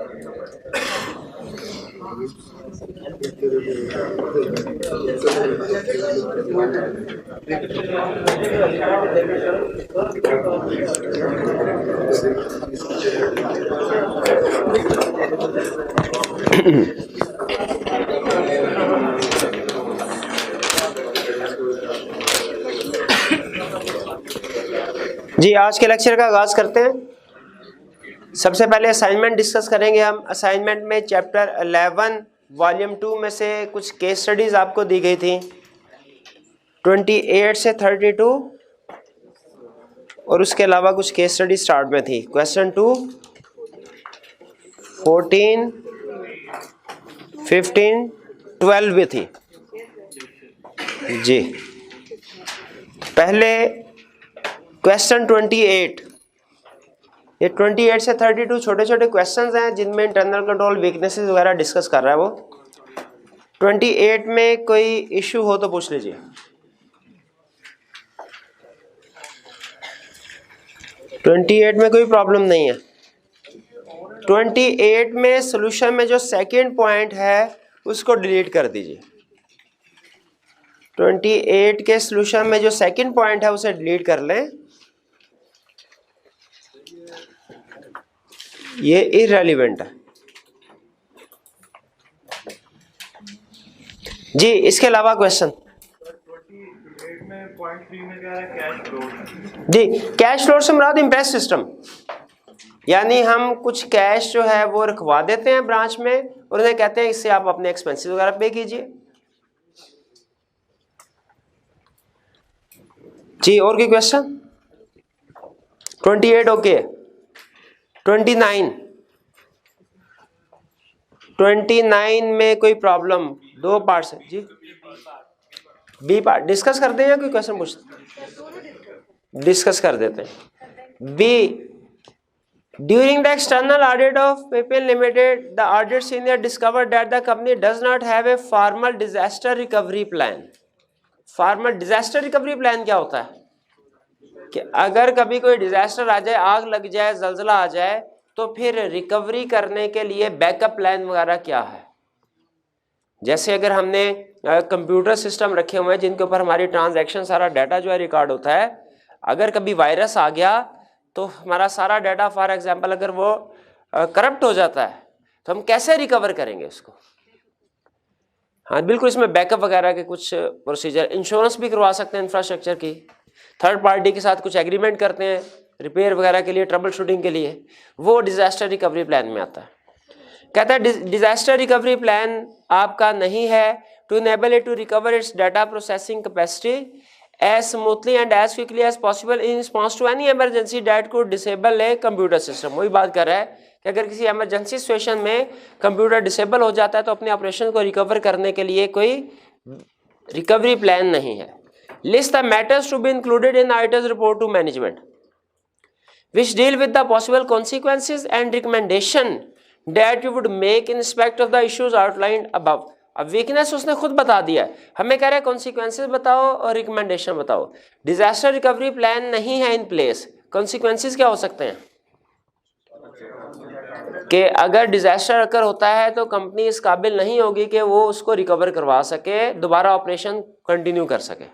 जी, आज के लेक्चर का आगाज करते हैं। सबसे पहले असाइनमेंट डिस्कस करेंगे हम। असाइनमेंट में चैप्टर 11 वॉल्यूम 2 में से कुछ केस स्टडीज आपको दी गई थी 28 से 32, और उसके अलावा कुछ केस स्टडी स्टार्ट में थी। क्वेश्चन 2 14, 15, 12 भी थी जी। पहले क्वेश्चन 28, ये 28 से 32 छोटे छोटे क्वेश्चंस हैं जिनमें इंटरनल कंट्रोल वीकनेसेस वगैरह डिस्कस कर रहा है वो। 28 में कोई इशू हो तो पूछ लीजिए। ट्वेंटी एट में कोई प्रॉब्लम नहीं है। 28 में सॉल्यूशन में जो सेकंड पॉइंट है उसको डिलीट कर दीजिए। 28 के सॉल्यूशन में जो सेकंड पॉइंट है उसे डिलीट कर लें, ये इररेलेवेंट है जी। इसके अलावा क्वेश्चन जी, कैश फ्लो से मुराद इम्प्रेस सिस्टम, यानी हम कुछ कैश जो है वो रखवा देते हैं ब्रांच में और उन्हें कहते हैं इससे आप अपने एक्सपेंसेस वगैरह पे कीजिए जी। और कोई क्वेश्चन? 28 ओके। 29 में कोई प्रॉब्लम? दो पार्ट्स है जी। बी पार्ट डिस्कस करते हैं या कोई क्वेश्चन पूछते? डिस्कस कर देते हैं। B, during the external audit of PayPal limited the audit senior discovered that the company does not have a formal disaster recovery plan. Formal disaster recovery plan क्या होता है कि अगर कभी कोई डिजास्टर आ जाए, आग लग जाए, जलजला आ जाए, तो फिर रिकवरी करने के लिए बैकअप प्लान वगैरह क्या है। जैसे अगर हमने कंप्यूटर सिस्टम रखे हुए हैं जिनके ऊपर हमारी ट्रांजैक्शन सारा डाटा जो है रिकॉर्ड होता है, अगर कभी वायरस आ गया तो हमारा सारा डाटा, फॉर एग्जांपल अगर वो करप्ट हो जाता है तो हम कैसे रिकवर करेंगे उसको। हाँ बिल्कुल, इसमें बैकअप वगैरह के कुछ प्रोसीजर, इंश्योरेंस भी करवा सकते हैं इंफ्रास्ट्रक्चर की, थर्ड पार्टी के साथ कुछ एग्रीमेंट करते हैं रिपेयर वगैरह के लिए, ट्रबल शूटिंग के लिए, वो डिजास्टर रिकवरी प्लान में आता है। कहता है डिजास्टर रिकवरी प्लान आपका नहीं है to enable it to recover its data processing capacity as smoothly and as quickly as possible in response to any emergency that could disable a computer system. वही बात कर रहा है कि अगर किसी इमरजेंसी सिचुएशन में कंप्यूटर डिसेबल हो जाता है तो अपने ऑपरेशन को रिकवर करने के लिए कोई रिकवरी प्लान नहीं है। List the matters to be included in auditors report to management which deal with the possible consequences and recommendation that you would make in respect of the issues outlined above। अब weakness उसने खुद बता दिया है, हमें कह रहा है कॉन्सिक्वेंसेज बताओ और रिकमेंडेशन बताओ। डिजास्टर रिकवरी प्लान नहीं है इन प्लेस, कॉन्सिक्वेंसेज क्या हो सकते हैं कि अगर डिजास्टर अगर होता है तो कंपनी इस काबिल नहीं होगी कि वो उसको रिकवर करवा सके, दोबारा ऑपरेशन कंटिन्यू कर सके।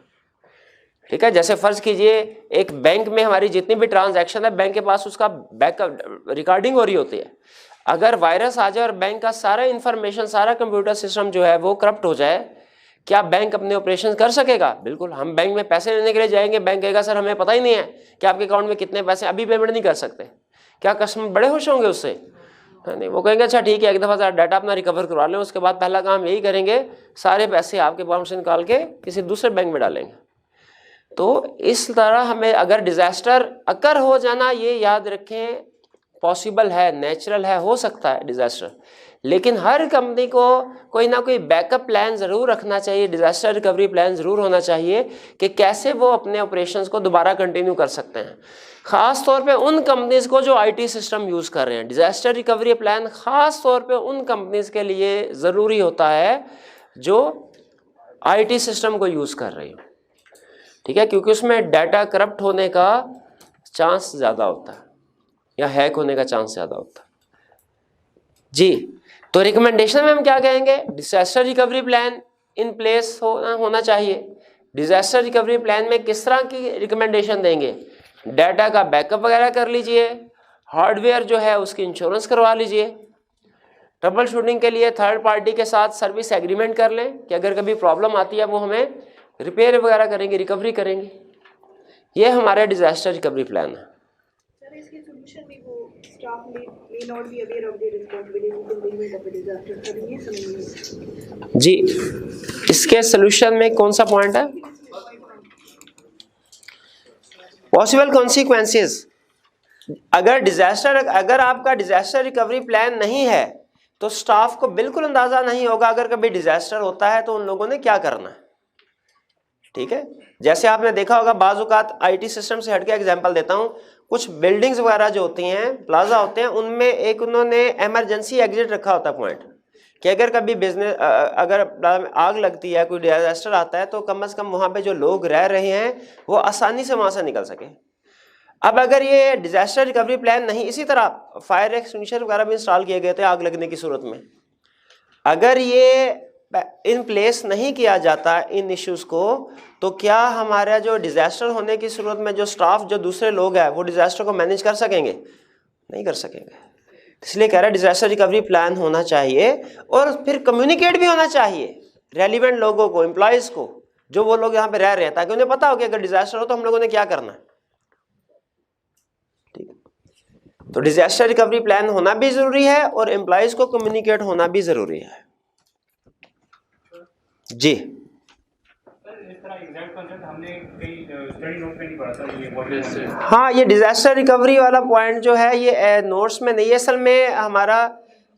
ठीक है, जैसे फर्ज कीजिए एक बैंक में हमारी जितनी भी ट्रांजैक्शन है, बैंक के पास उसका बैकअप रिकॉर्डिंग हो रही होती है। अगर वायरस आ जाए और बैंक का सारा इंफॉर्मेशन, सारा कंप्यूटर सिस्टम जो है वो करप्ट हो जाए, क्या बैंक अपने ऑपरेशन कर सकेगा? बिल्कुल। हम बैंक में पैसे लेने के लिए जाएंगे, बैंक कहेगा सर हमें पता ही नहीं है कि आपके अकाउंट में कितने पैसे, अभी पेमेंट नहीं कर सकते। क्या कस्टमर बड़े खुश होंगे उससे? नहीं, वो कहेंगे अच्छा ठीक है, एक दफ़ा डाटा अपना रिकवर करवा लें, उसके बाद पहला काम यही करेंगे, सारे पैसे आपके अकाउंट से निकाल के किसी दूसरे बैंक में डालेंगे। तो इस तरह हमें अगर डिजास्टर अकर हो जाना, ये याद रखें, पॉसिबल है, नेचुरल है, हो सकता है डिजास्टर, लेकिन हर कंपनी को कोई ना कोई बैकअप प्लान ज़रूर रखना चाहिए, डिजास्टर रिकवरी प्लान ज़रूर होना चाहिए कि कैसे वो अपने ऑपरेशंस को दोबारा कंटिन्यू कर सकते हैं। ख़ास तौर पे उन कंपनीज़ को जो आईटी सिस्टम यूज़ कर रहे हैं, डिजास्टर रिकवरी प्लान ख़ास तौर पे उन कंपनीज़ के लिए ज़रूरी होता है जो आईटी सिस्टम को यूज़ कर रही हो। ठीक है, क्योंकि उसमें डाटा करप्ट होने का चांस ज़्यादा होता है या हैक होने का चांस ज़्यादा होता है। जी। तो रिकमेंडेशन में हम क्या कहेंगे, disaster recovery plan in place होना चाहिए। डिजास्टर रिकवरी प्लान में किस तरह की रिकमेंडेशन देंगे, डाटा का बैकअप वगैरह कर लीजिए, हार्डवेयर जो है उसकी इंश्योरेंस करवा लीजिए, ट्रबल शूटिंग के लिए थर्ड पार्टी के साथ सर्विस एग्रीमेंट कर लें कि अगर कभी प्रॉब्लम आती है वो हमें रिपेयर वगैरह करेंगे, रिकवरी करेंगे। ये हमारा डिजास्टर रिकवरी प्लान है। सर इसके सॉल्यूशन में वो staff may not be aware of their responsibilities in the event of a disaster, sir ये समझिए। जी, इसके सोल्यूशन में कौन सा पॉइंट है, पॉसिबल कॉन्सिक्वेंसेस। अगर आपका डिजास्टर रिकवरी प्लान नहीं है तो स्टाफ को बिल्कुल अंदाजा नहीं होगा अगर कभी डिजास्टर होता है तो उन लोगों ने क्या करना है। ठीक है, जैसे आपने देखा होगा बाज़ औक़ात आईटी सिस्टम से हटके एग्जांपल देता हूं, कुछ बिल्डिंग्स वगैरह जो होती हैं, प्लाजा होते हैं, उनमें एक उन्होंने इमरजेंसी एग्जिट रखा होता है पॉइंट कि अगर कभी बिजनेस अगर आग लगती है, कोई डिजास्टर आता है तो कम से कम वहां पे जो लोग रह रहे हैं वो आसानी से वहां से निकल सके। अब अगर ये डिजास्टर रिकवरी प्लान नहीं, इसी तरह फायर एक्सटिंग्विशर वगैरह भी इंस्टॉल किए गए थे आग लगने की सूरत में, अगर ये इन प्लेस नहीं किया जाता इन इश्यूज को, तो क्या हमारा जो डिजास्टर होने की सूरत में जो स्टाफ जो दूसरे लोग हैं वो डिजास्टर को मैनेज कर सकेंगे, नहीं कर सकेंगे। इसलिए कह रहा है डिजास्टर रिकवरी प्लान होना चाहिए और फिर कम्युनिकेट भी होना चाहिए रेलिवेंट लोगों को, एम्प्लॉयज को, जो वो लोग यहाँ पे रह रहे हैं, ताकि उन्हें पता हो कि अगर डिजास्टर हो तो हम लोगों ने क्या करना है। ठीक है, तो डिजास्टर रिकवरी प्लान होना भी जरूरी है और एम्प्लॉयज को कम्युनिकेट होना भी जरूरी है। जी, हाँ, ये डिजास्टर रिकवरी वाला पॉइंट जो है ये नोट्स में नहीं है, असल में हमारा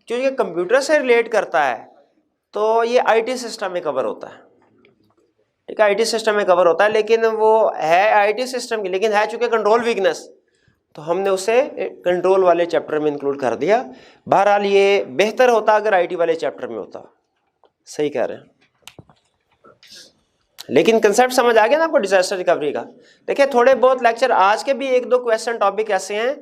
क्योंकि कंप्यूटर से रिलेट करता है तो ये आईटी सिस्टम में कवर होता है। ठीक है, आईटी सिस्टम में कवर होता है, लेकिन वो है आईटी सिस्टम की, लेकिन है चूंकि कंट्रोल वीकनेस तो हमने उसे कंट्रोल वाले चैप्टर में इंक्लूड कर दिया। बहरहाल ये बेहतर होता अगर आईटी वाले चैप्टर में होता। सही कह रहे हैं, लेकिन कंसेप्ट समझ आ गया ना आपको डिजास्टर रिकवरी का। देखिए थोड़े बहुत लेक्चर आज के भी एक दो क्वेश्चन टॉपिक ऐसे हैं,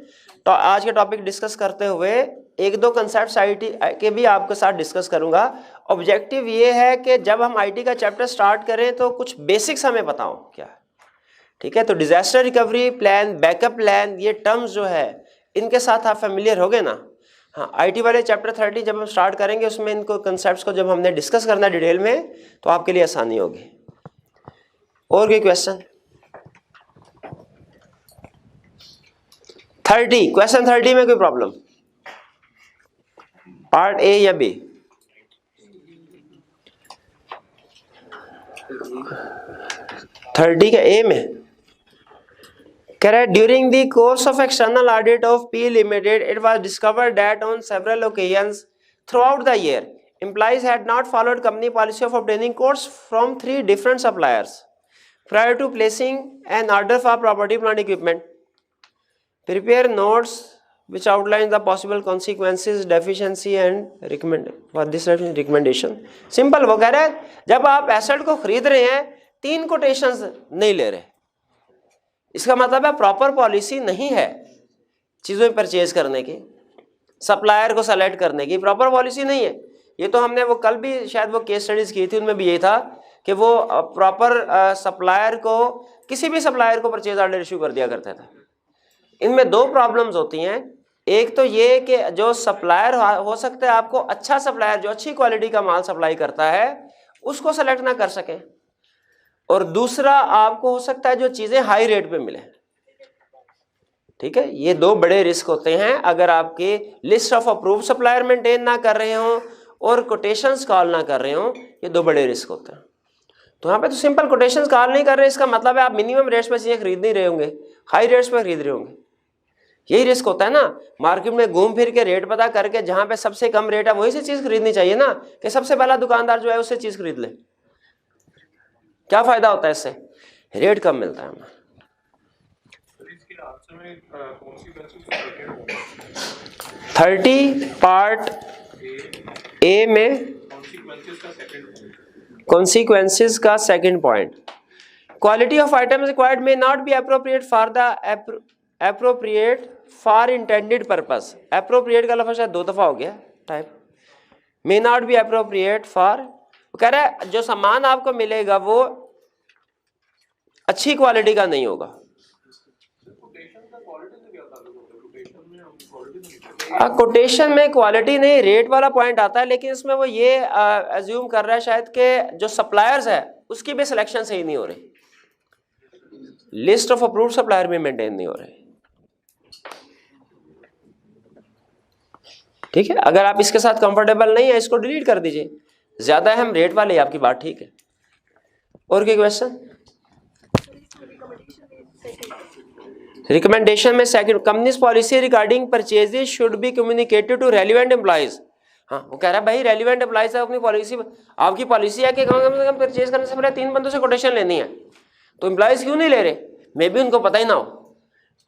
तो आज के टॉपिक डिस्कस करते हुए एक दो कंसेप्ट आईटी के भी आपके साथ डिस्कस करूंगा। ऑब्जेक्टिव ये है कि जब हम आईटी का चैप्टर स्टार्ट करें तो कुछ बेसिक्स हमें बताओ क्या है। ठीक है, तो disaster recovery plan, backup plan, ये टर्म्स जो है इनके साथ आप फेमिलियर हो गए ना। हाँ, आईटी वाले चैप्टर 30 जब हम स्टार्ट करेंगे उसमें इनको कंसेप्ट्स को जब हमने डिस्कस करना डिटेल में तो आपके लिए आसानी होगी। और कोई क्वेश्चन? 30 क्वेश्चन 30 में कोई प्रॉब्लम? पार्ट ए या बी? थर्टी का ए में कह रहा है during the course of external audit of P limited it was discovered that on several occasions through out the year employees had not followed company policy of obtaining quotes from 3 different suppliers prior to placing an order for property plant equipment. Prepare notes which outline the possible consequences, deficiency and recommend for this recommendation. Simple, वो कह रहा है जब आप asset को खरीद रहे हैं 3 कोटेशंस नहीं ले रहे, इसका मतलब है प्रॉपर पॉलिसी नहीं है चीज़ों परचेज करने की, सप्लायर को सेलेक्ट करने की प्रॉपर पॉलिसी नहीं है। ये तो हमने वो कल भी शायद वो केस स्टडीज की थी, उनमें भी यही था कि वो प्रॉपर सप्लायर को, किसी भी सप्लायर को परचेज ऑर्डर इशू कर दिया करते थे। इनमें 2 प्रॉब्लम्स होती हैं। एक तो ये कि जो सप्लायर हो सकता है आपको अच्छा सप्लायर जो अच्छी क्वालिटी का माल सप्लाई करता है उसको सेलेक्ट ना कर सके, और दूसरा आपको हो सकता है जो चीज़ें हाई रेट पे मिले। ठीक है, ये 2 बड़े रिस्क होते हैं अगर आपके list of approve supplier maintain ना कर रहे हो और कोटेशंस कॉल ना कर रहे हो, ये 2 बड़े रिस्क होते हैं। तो यहाँ पे तो सिंपल कोटेशंस कॉल नहीं कर रहे, इसका मतलब है आप मिनिमम रेट्स पे चीजें खरीद नहीं रहे होंगे, हाई रेट्स पे खरीद रहे होंगे। यही रिस्क होता है ना, मार्केट में घूम फिर के रेट पता करके जहां पे सबसे कम रेट है वहीं से चीज खरीदनी चाहिए ना, कि सबसे पहला दुकानदार जो है उससे चीज खरीद ले। क्या फायदा होता है इससे? रेट कम मिलता है हमें। 30 पार्ट ए में consequences का second point, quality of items required may not be appropriate for the appropriate for intended purpose. Appropriate का लफ्ज़ शायद 2 दफा हो गया, type may not be appropriate for, कह रहा है जो सामान आपको मिलेगा वो अच्छी क्वालिटी का नहीं होगा। कोटेशन में क्वालिटी नहीं, रेट वाला पॉइंट आता है, लेकिन इसमें वो ये अज्यूम कर रहा है शायद कि जो सप्लायर्स है उसकी भी सिलेक्शन सही नहीं हो रही, लिस्ट ऑफ अप्रूव्ड सप्लायर भी मेंटेन नहीं हो रहे। ठीक है, अगर आप इसके साथ कंफर्टेबल नहीं है इसको डिलीट कर दीजिए, ज्यादा अहम रेट वाले, आपकी बात ठीक है। और कोई क्वेश्चन? रिकमेंडेशन में second, company's policy regarding purchases should be communicated to relevant employees. हाँ, वो कह रहा है भाई रेलिवेंट एम्प्लॉइज है, अपनी पॉलिसी, आपकी पॉलिसी है कि कम से कम परचेज करने से पहले 3 बंदों से कोटेशन लेनी है, तो एम्प्लॉइज क्यों नहीं ले रहे? मे भी उनको पता ही ना हो,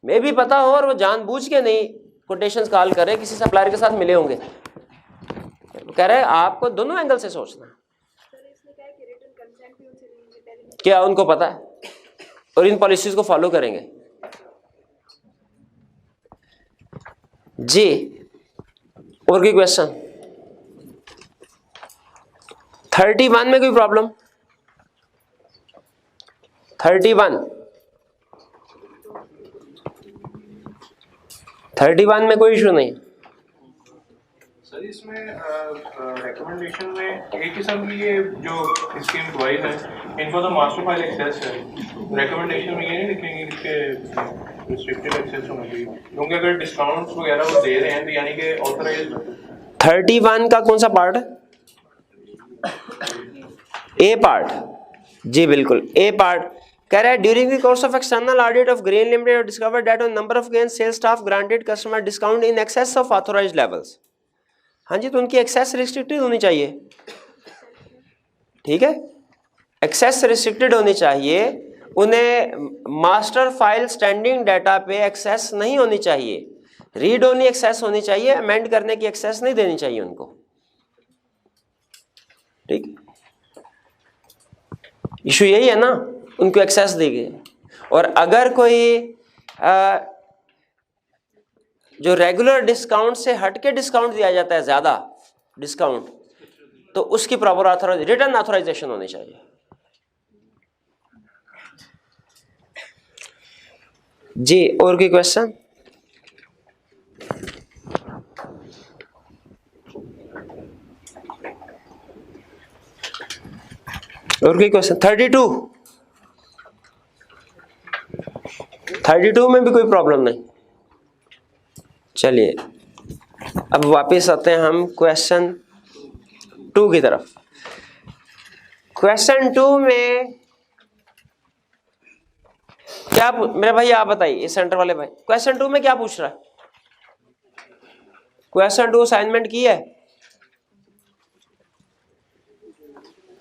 मे भी पता हो और वो जानबूझ के नहीं कोटेशंस कॉल कर रहे, किसी सप्लायर के साथ मिले होंगे। तो कह रहे हैं आपको दोनों एंगल से सोचना है। क्या उनको पता है और इन पॉलिसीज को फॉलो करेंगे? जी, और कोई क्वेश्चन? 31 में कोई प्रॉब्लम? 31 में कोई इशू नहीं। सर इसमें रिकमेंडेशन में एक किस्म की ये जो इसके एम्प्लॉइज हैं इनको तो मास्टर फाइल एक्सेस है, रिकमेंडेशन में ये नहीं लिखेंगे कि रिस्ट्रिक्टेड एक्सेस होना चाहिए, क्योंकि अगर डिस्काउंट्स वगैरह वो दे रहे हैं तो यानी कि ऑथराइज्ड। 31 का कौन सा पार्ट है? ए पार्ट, जी बिल्कुल ए पार्ट। कह रहा है during the course of external audit of grain limited discovered that on number of grain sales staff granted customer discount in excess of authorised levels. हाँ जी, तो उनकी एक्सेस रिस्ट्रिक्टेड होनी चाहिए। ठीक है, एक्सेस रिस्ट्रिक्टेड होनी चाहिए, उन्हें मास्टर फाइल स्टैंडिंग डाटा पे एक्सेस नहीं होनी चाहिए, रीड ओनली एक्सेस होनी चाहिए, अमेंड करने की एक्सेस नहीं देनी चाहिए उनको। ठीक, इशू यही है ना, उनको एक्सेस दी गई। और अगर कोई जो रेगुलर डिस्काउंट से हटके डिस्काउंट दिया जाता है, ज्यादा डिस्काउंट, तो उसकी प्रॉपर रिटर्न ऑथराइजेशन होनी चाहिए। जी, और कोई क्वेश्चन? और कोई क्वेश्चन? 32 में भी कोई प्रॉब्लम नहीं। चलिए अब वापस आते हैं हम क्वेश्चन 2 की तरफ। क्वेश्चन 2 में क्या मेरे भाई आप बताइए, सेंटर वाले भाई, क्वेश्चन 2 में क्या पूछ रहा है? क्वेश्चन 2 असाइनमेंट की है?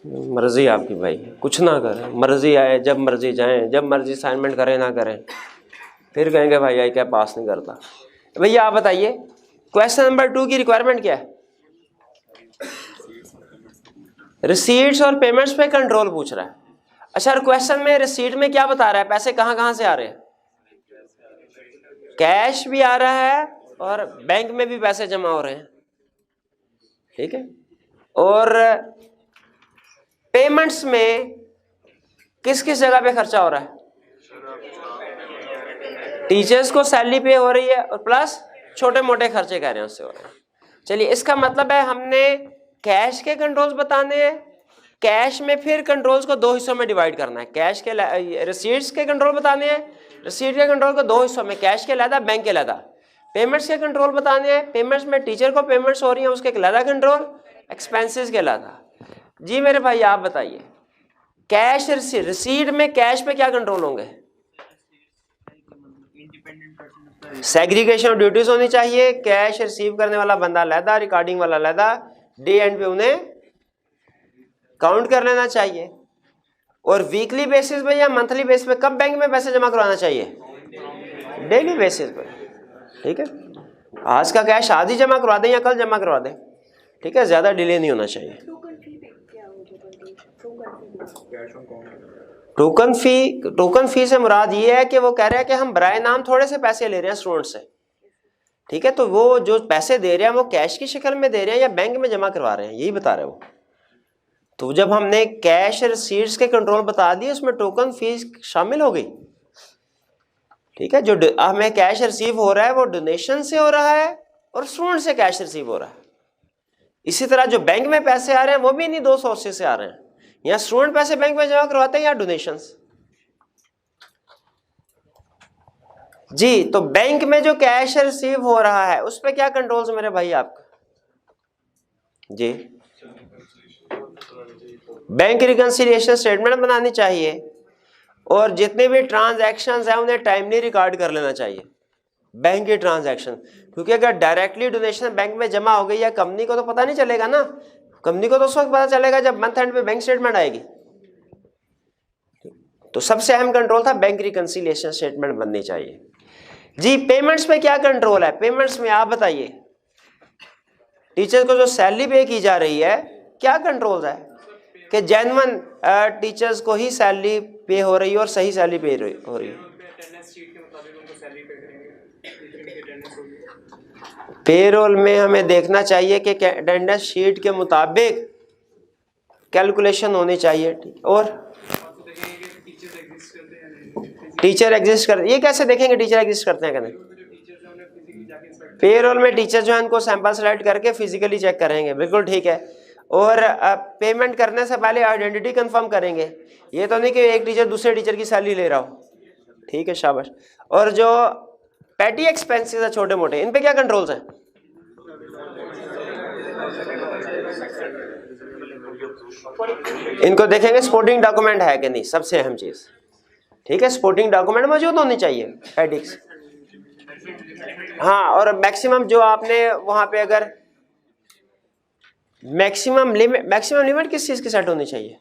मर्जी आपकी भाई, कुछ ना करें, मर्जी आए जब मर्जी जाएं, जब मर्जी असाइनमेंट करें ना करें, फिर कहेंगे भाई आई क्या पास नहीं करता। भैया आप बताइए क्वेश्चन नंबर 2 की रिक्वायरमेंट क्या है? रिसीट्स और पेमेंट्स पे कंट्रोल पूछ रहा है। अच्छा, क्वेश्चन में रिसीट में क्या बता रहा है? पैसे कहां कहां से आ रहे हैं? कैश भी आ रहा है और बैंक में भी पैसे जमा हो रहे हैं। ठीक है, और पेमेंट्स में किस किस जगह पे खर्चा हो रहा है? टीचर्स को सैलरी पे हो रही है और प्लस छोटे मोटे खर्चे कह रहे हैं उससे हो रहे हैं। चलिए, इसका मतलब है हमने कैश के कंट्रोल्स बताने हैं। कैश में फिर कंट्रोल्स को 2 हिस्सों में डिवाइड करना है। कैश के रिसीट्स के कंट्रोल बताने हैं, रिसीट के कंट्रोल को 2 हिस्सों में, कैश के अलग, बैंक के अलग। पेमेंट्स के कंट्रोल बताने हैं, पेमेंट्स में टीचर को पेमेंट्स हो रही है उसके अलग कंट्रोल, एक्सपेंसेस के अलग। जी मेरे भाई आप बताइए, कैश रिसीट में कैश पे क्या कंट्रोल होंगे? सेग्रीगेशन ऑफ ड्यूटीज होनी चाहिए, कैश रिसीव करने वाला बंदा अलहदा, रिकॉर्डिंग वाला अलहदा, डे एंड पे उन्हें काउंट कर लेना चाहिए। और वीकली बेसिस पे या मंथली बेसिस पे कब बैंक में पैसे जमा करवाना चाहिए? डेली बेसिस पे। ठीक है, आज का कैश आज ही जमा करवा दें या कल जमा करवा दें, ठीक है, ज्यादा डिले नहीं होना चाहिए। टोकन फी से मुराद ये है कि वो कह रहे हैं कि हम बराए नाम थोड़े से पैसे ले रहे हैं स्टूडेंट से, ठीक है, तो वो जो पैसे दे रहे हैं वो कैश की शक्ल में दे रहे हैं या बैंक में जमा करवा रहे हैं, यही बता रहे हो। तो जब हमने कैश रिसीट्स के कंट्रोल बता दिए उसमें टोकन फीस शामिल हो गई। ठीक है, जो हमें कैश रिसीव हो रहा है वो डोनेशन से हो रहा है और स्टूडेंट से कैश रिसीव हो रहा है। इसी तरह जो बैंक में पैसे आ रहे हैं वो भी इन्हीं दो सोर्सेज से आ रहे हैं, या स्टूडेंट पैसे बैंक में जमा करवाते हैं या डोनेशंस। जी, तो बैंक में जो कैश रिसीव हो रहा है उस पर क्या कंट्रोल्स मेरे भाई आपका? जी, बैंक रिकंसिलिएशन स्टेटमेंट बनानी चाहिए और जितने भी ट्रांजैक्शंस हैं उन्हें टाइमली रिकॉर्ड कर लेना चाहिए, बैंक के ट्रांजैक्शन। क्योंकि अगर डायरेक्टली डोनेशन बैंक में जमा हो गई या कंपनी को तो पता नहीं चलेगा ना, कंपनी को तो उस वक्त पता चलेगा जब मंथ एंड पे बैंक स्टेटमेंट आएगी। तो सबसे अहम कंट्रोल था बैंक रिकंसिलिएशन स्टेटमेंट बननी चाहिए। जी, पेमेंट्स पे क्या कंट्रोल है? पेमेंट्स में आप बताइए, टीचर को जो सैलरी पे की जा रही है क्या कंट्रोल है कि जेन्युइन टीचर्स को ही सैलरी पे हो रही है और सही सैलरी पे हो रही है? पेरोल में हमें देखना चाहिए कि अटेंडेंस शीट के मुताबिक कैलकुलेशन होनी चाहिए। ठीक, और टीचर एग्जिस्ट करते, ये कैसे देखेंगे टीचर एग्जिस्ट करते हैं? कहने पेरोल में टीचर जो है उनको सैंपल सेलेक्ट करके फिजिकली चेक करेंगे, बिल्कुल ठीक है। और पेमेंट करने से पहले आइडेंटिटी कंफर्म करेंगे, ये तो नहीं कि एक टीचर दूसरे टीचर की सैलरी ले रहा हो। ठीक है, शाबाश। और जो पैटी एक्सपेंसेस है छोटे मोटे, इन पे क्या कंट्रोल्स हैं? इनको देखेंगे सपोर्टिंग डॉक्यूमेंट है कि नहीं, सबसे अहम चीज। ठीक है, सपोर्टिंग डॉक्यूमेंट मौजूद होनी चाहिए, पैटिक्स। हाँ, और मैक्सिमम जो आपने वहां पे अगर मैक्सिमम लिमिट किस चीज की सेट होनी चाहिए?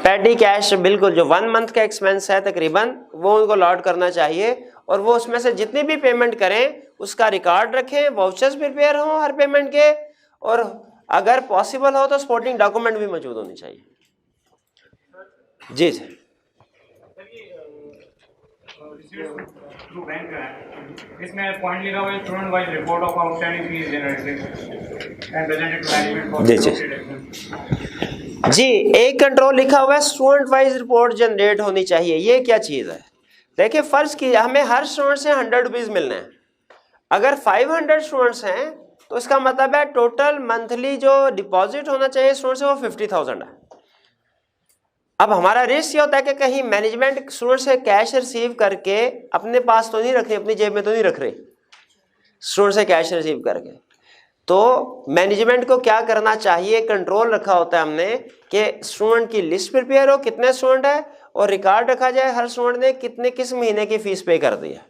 पैटी कैश, बिल्कुल। जो 1 मंथ का एक्सपेंस है तकरीबन वो उनको लॉट करना चाहिए और वो उसमें से जितनी भी पेमेंट करें उसका रिकॉर्ड रखें, वाउचर्स प्रिपेयर हों हर पेमेंट के, और अगर पॉसिबल हो तो सपोर्टिंग डॉक्यूमेंट भी मौजूद होनी चाहिए। जी जी, इसमें पॉइंट लिखा हुआ है student wise report of outstanding fees generated and presented to management for G G, एक कंट्रोल लिखा हुआ है स्टूडेंट वाइज रिपोर्ट जनरेट होनी चाहिए। ये क्या चीज है? देखिए, फर्ज की हमें हर स्टूडेंट से 100 रुपीज मिलने हैं। अगर 500 स्टूडेंट्स हैं तो इसका मतलब है टोटल मंथली जो डिपॉजिट होना चाहिए स्टूडेंट से वो 50,000 है। अब हमारा रिस्क ये होता है कि कहीं मैनेजमेंट स्टूडेंट से कैश रिसीव करके अपने पास तो नहीं रख रही, अपनी जेब में तो नहीं रख रही, स्टूडेंट से कैश रिसीव करके। तो मैनेजमेंट को क्या करना चाहिए, कंट्रोल रखा होता है हमने कि स्टूडेंट की लिस्ट प्रिपेयर हो, कितने स्टूडेंट है, और रिकॉर्ड रखा जाए हर स्टूडेंट ने कितने किस महीने की फीस पे कर दी है।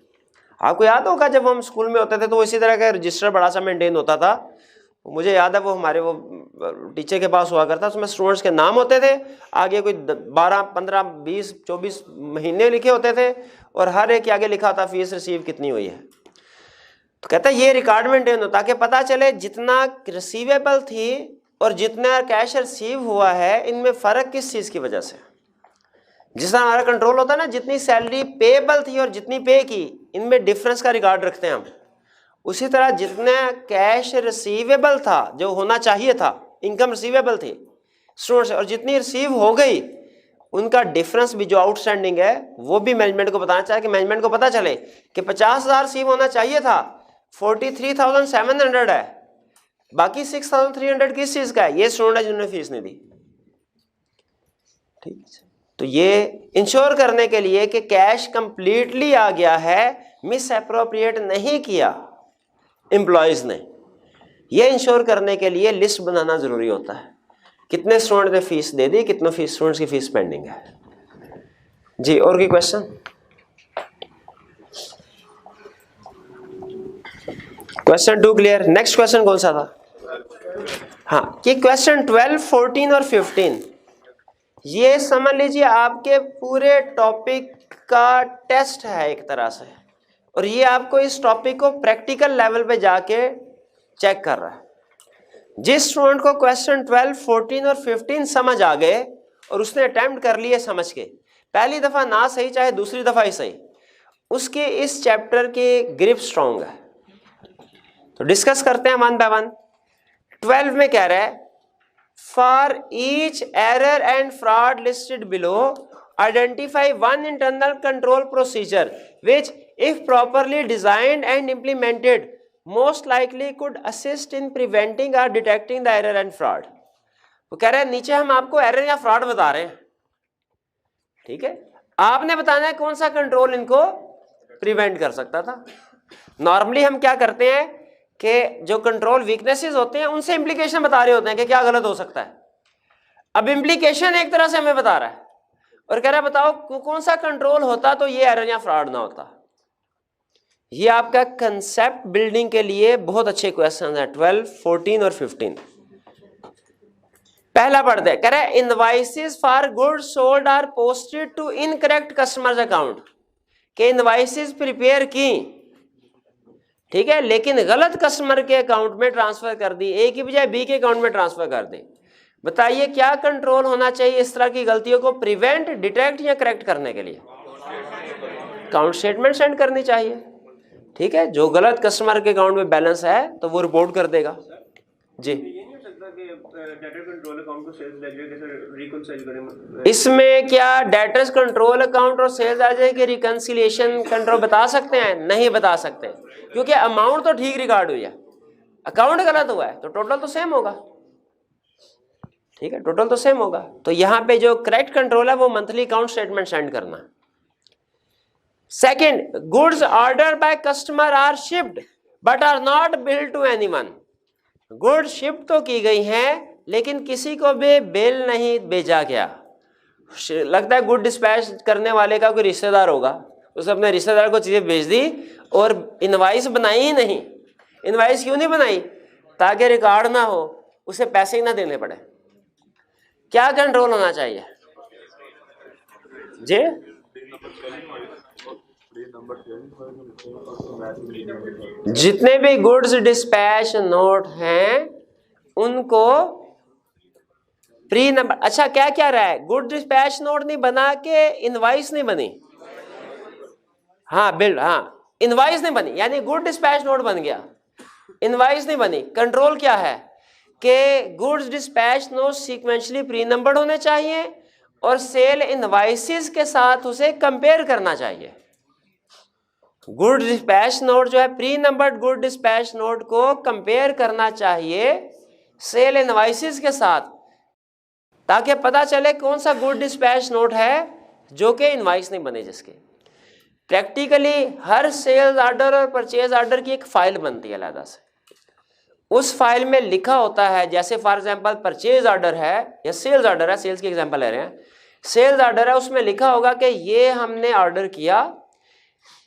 आपको याद होगा जब हम स्कूल में होते थे तो इसी तरह का रजिस्टर बड़ा सा मेंटेन होता था। मुझे याद है वो हमारे वो टीचर के पास हुआ करता, उसमें स्टूडेंट्स के नाम होते थे, आगे कोई 12, 15, 20, 24 महीने लिखे होते थे और हर एक के आगे लिखा होता फीस रिसीव कितनी हुई है। तो कहता है ये रिकॉर्ड मेंटेन हो ताकि पता चले जितना रिसीवेबल थी और जितना कैश रिसीव हुआ है इनमें फ़र्क किस चीज़ की वजह से। जिस तरह हमारा कंट्रोल होता है ना, जितनी सैलरी पेएबल थी और जितनी पे की, इनमें डिफरेंस का रिकॉर्ड रखते हैं हम। उसी तरह जितना कैश रिसीवेबल था, जो होना चाहिए था, इनकम रिसीवेबल थी स्टूडेंट से, और जितनी रिसीव हो गई उनका डिफरेंस भी जो आउटस्टैंडिंग है वो भी मैनेजमेंट को बताना चाहिए कि मैनेजमेंट को पता चले कि 50,000 रिसीव होना चाहिए था, 43,700 है, बाकी 6,300 किस चीज़ का है? ये स्टूडेंट है जिन्होंने फीस नहीं दी। ठीक है, तो ये इंश्योर करने के लिए कि कैश कंप्लीटली आ गया है, मिस अप्रोप्रिएट नहीं किया एम्प्लॉयज़ ने, ये इंश्योर करने के लिए लिस्ट बनाना ज़रूरी होता है। कितने स्टूडेंट ने फीस दे दी, कितने स्टूडेंट्स की फीस पेंडिंग है। जी, और कोई question? Question 2 clear. Next question कौन सा था? हाँ, कि क्वेश्चन 12, 14 और 15 ये समझ लीजिए आपके पूरे टॉपिक का टेस्ट है एक तरह से, और ये आपको इस टॉपिक को प्रैक्टिकल लेवल पे जाके चेक कर रहा है। जिस स्टूडेंट को क्वेश्चन 12, 14 और 15 समझ आ गए और उसने अटेम्प्ट कर लिए समझ के, पहली दफ़ा ना सही चाहे दूसरी दफ़ा ही सही, उसके इस चैप्टर की ग्रिप स्ट्रॉन्ग है। तो डिस्कस करते हैं वन बाय वन। 12 में कह रहा है for each error and fraud listed below identify one internal control procedure which if properly designed and implemented most likely could assist in preventing or detecting the error and fraud. वो कह रहे हैं नीचे हम आपको एरर या fraud बता रहे हैं, ठीक है, आपने बताना है कौन सा कंट्रोल इनको प्रिवेंट कर सकता था। नॉर्मली हम क्या करते हैं कि जो कंट्रोल वीकनेसेस होते हैं उनसे इंप्लीकेशन बता रहे होते हैं कि क्या गलत हो सकता है। अब इंप्लीकेशन एक तरह से हमें बता रहा है और कह रहा है बताओ कौन सा कंट्रोल होता तो ये एरर या फ्रॉड ना होता। ये आपका कंसेप्ट बिल्डिंग के लिए बहुत अच्छे क्वेश्चन है 12, 14 और 15। पहला पढ़ते हैं, कह रहा है invoices for goods sold are posted to incorrect customers account, के इनवॉइसेस प्रिपेयर की, ठीक है, लेकिन गलत कस्टमर के अकाउंट में ट्रांसफर कर दी, ए की बजाय बी के अकाउंट में ट्रांसफर कर दी। बताइए क्या कंट्रोल होना चाहिए इस तरह की गलतियों को प्रिवेंट, डिटेक्ट या करेक्ट करने के लिए? अकाउंट स्टेटमेंट सेंड करनी चाहिए, ठीक है। जो गलत कस्टमर के अकाउंट में बैलेंस है तो वो रिपोर्ट कर देगा जी। इसमें क्या डेटर्स कंट्रोल अकाउंट और सेल्स लेजर के रिकंसिलिएशन कंट्रोल बता सकते हैं? नहीं बता सकते, क्योंकि अमाउंट तो ठीक रिकॉर्ड हुई है, अकाउंट गलत हुआ है तो टोटल तो सेम होगा, ठीक है, टोटल तो सेम होगा। तो यहां पे जो करेक्ट कंट्रोल है वो मंथली अकाउंट स्टेटमेंट सेंड करना। Second, goods order by customer are shipped but are not billed to anyone. Goods ship तो की गई हैं लेकिन किसी को भी बिल नहीं भेजा गया। लगता है गुड डिस्पैच करने वाले का कोई रिश्तेदार होगा, उसने अपने रिश्तेदार को चीजें भेज दी और इनवाइस बनाई ही नहीं। इनवाइस क्यों नहीं बनाई? ताकि रिकॉर्ड ना हो, उसे पैसे ही ना देने पड़े। क्या कंट्रोल होना चाहिए जी? जितने भी गुड्स डिस्पैच नोट हैं उनको प्री नंबर। अच्छा क्या क्या रहा है? गुड डिस्पैच नोट नहीं बना के इनवाइस नहीं बनी, हाँ बिल, हाँ इनवाइस नहीं बनी, यानी गुड डिस्पैच नोट बन गया, इनवाइस नहीं बनी। कंट्रोल क्या है कि goods dispatch note sequentially pre numbered होने चाहिए और सेल इनवाइसेस के साथ उसे कंपेयर करना चाहिए। गुड डिस्पैच नोट जो है pre numbered good dispatch note को कंपेयर करना चाहिए सेल इनवाइसेस के साथ, ताकि पता चले कौन सा गुड डिस्पैच नोट है जो कि इनवाइस नहीं बने जिसके। प्रैक्टिकली हर सेल्स ऑर्डर और परचेज ऑर्डर की एक फाइल बनती है अलग से, उस फाइल में लिखा होता है, जैसे फॉर एग्जांपल परचेज ऑर्डर है या सेल्स ऑर्डर है, सेल्स की एग्जांपल ले रहे हैं, सेल्स ऑर्डर है उसमें लिखा होगा कि ये हमने ऑर्डर किया,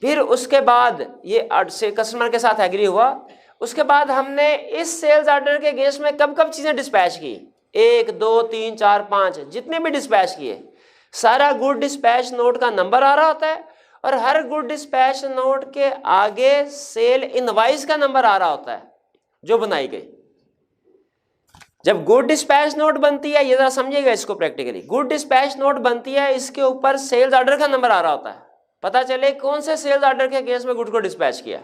फिर उसके बाद ये कस्टमर के साथ एग्री हुआ, उसके बाद हमने इस सेल्स ऑर्डर के अगेंस्ट में कब कब चीजें डिस्पैच की, 1 2 3 4 5 जितने भी डिस्पैच किए, सारा गुड डिस्पैच नोट का नंबर आ रहा होता है और हर गुड डिस्पैच नोट के आगे सेल इनवाइस का नंबर आ रहा होता है जो बनाई गई। जब गुड डिस्पैच नोट बनती है, ये जरा समझिएगा इसको प्रैक्टिकली, गुड डिस्पैच नोट बनती है, इसके ऊपर सेल्स ऑर्डर का नंबर आ रहा होता है, पता चले कौन से सेल्स ऑर्डर के केस में गुड को डिस्पैच किया।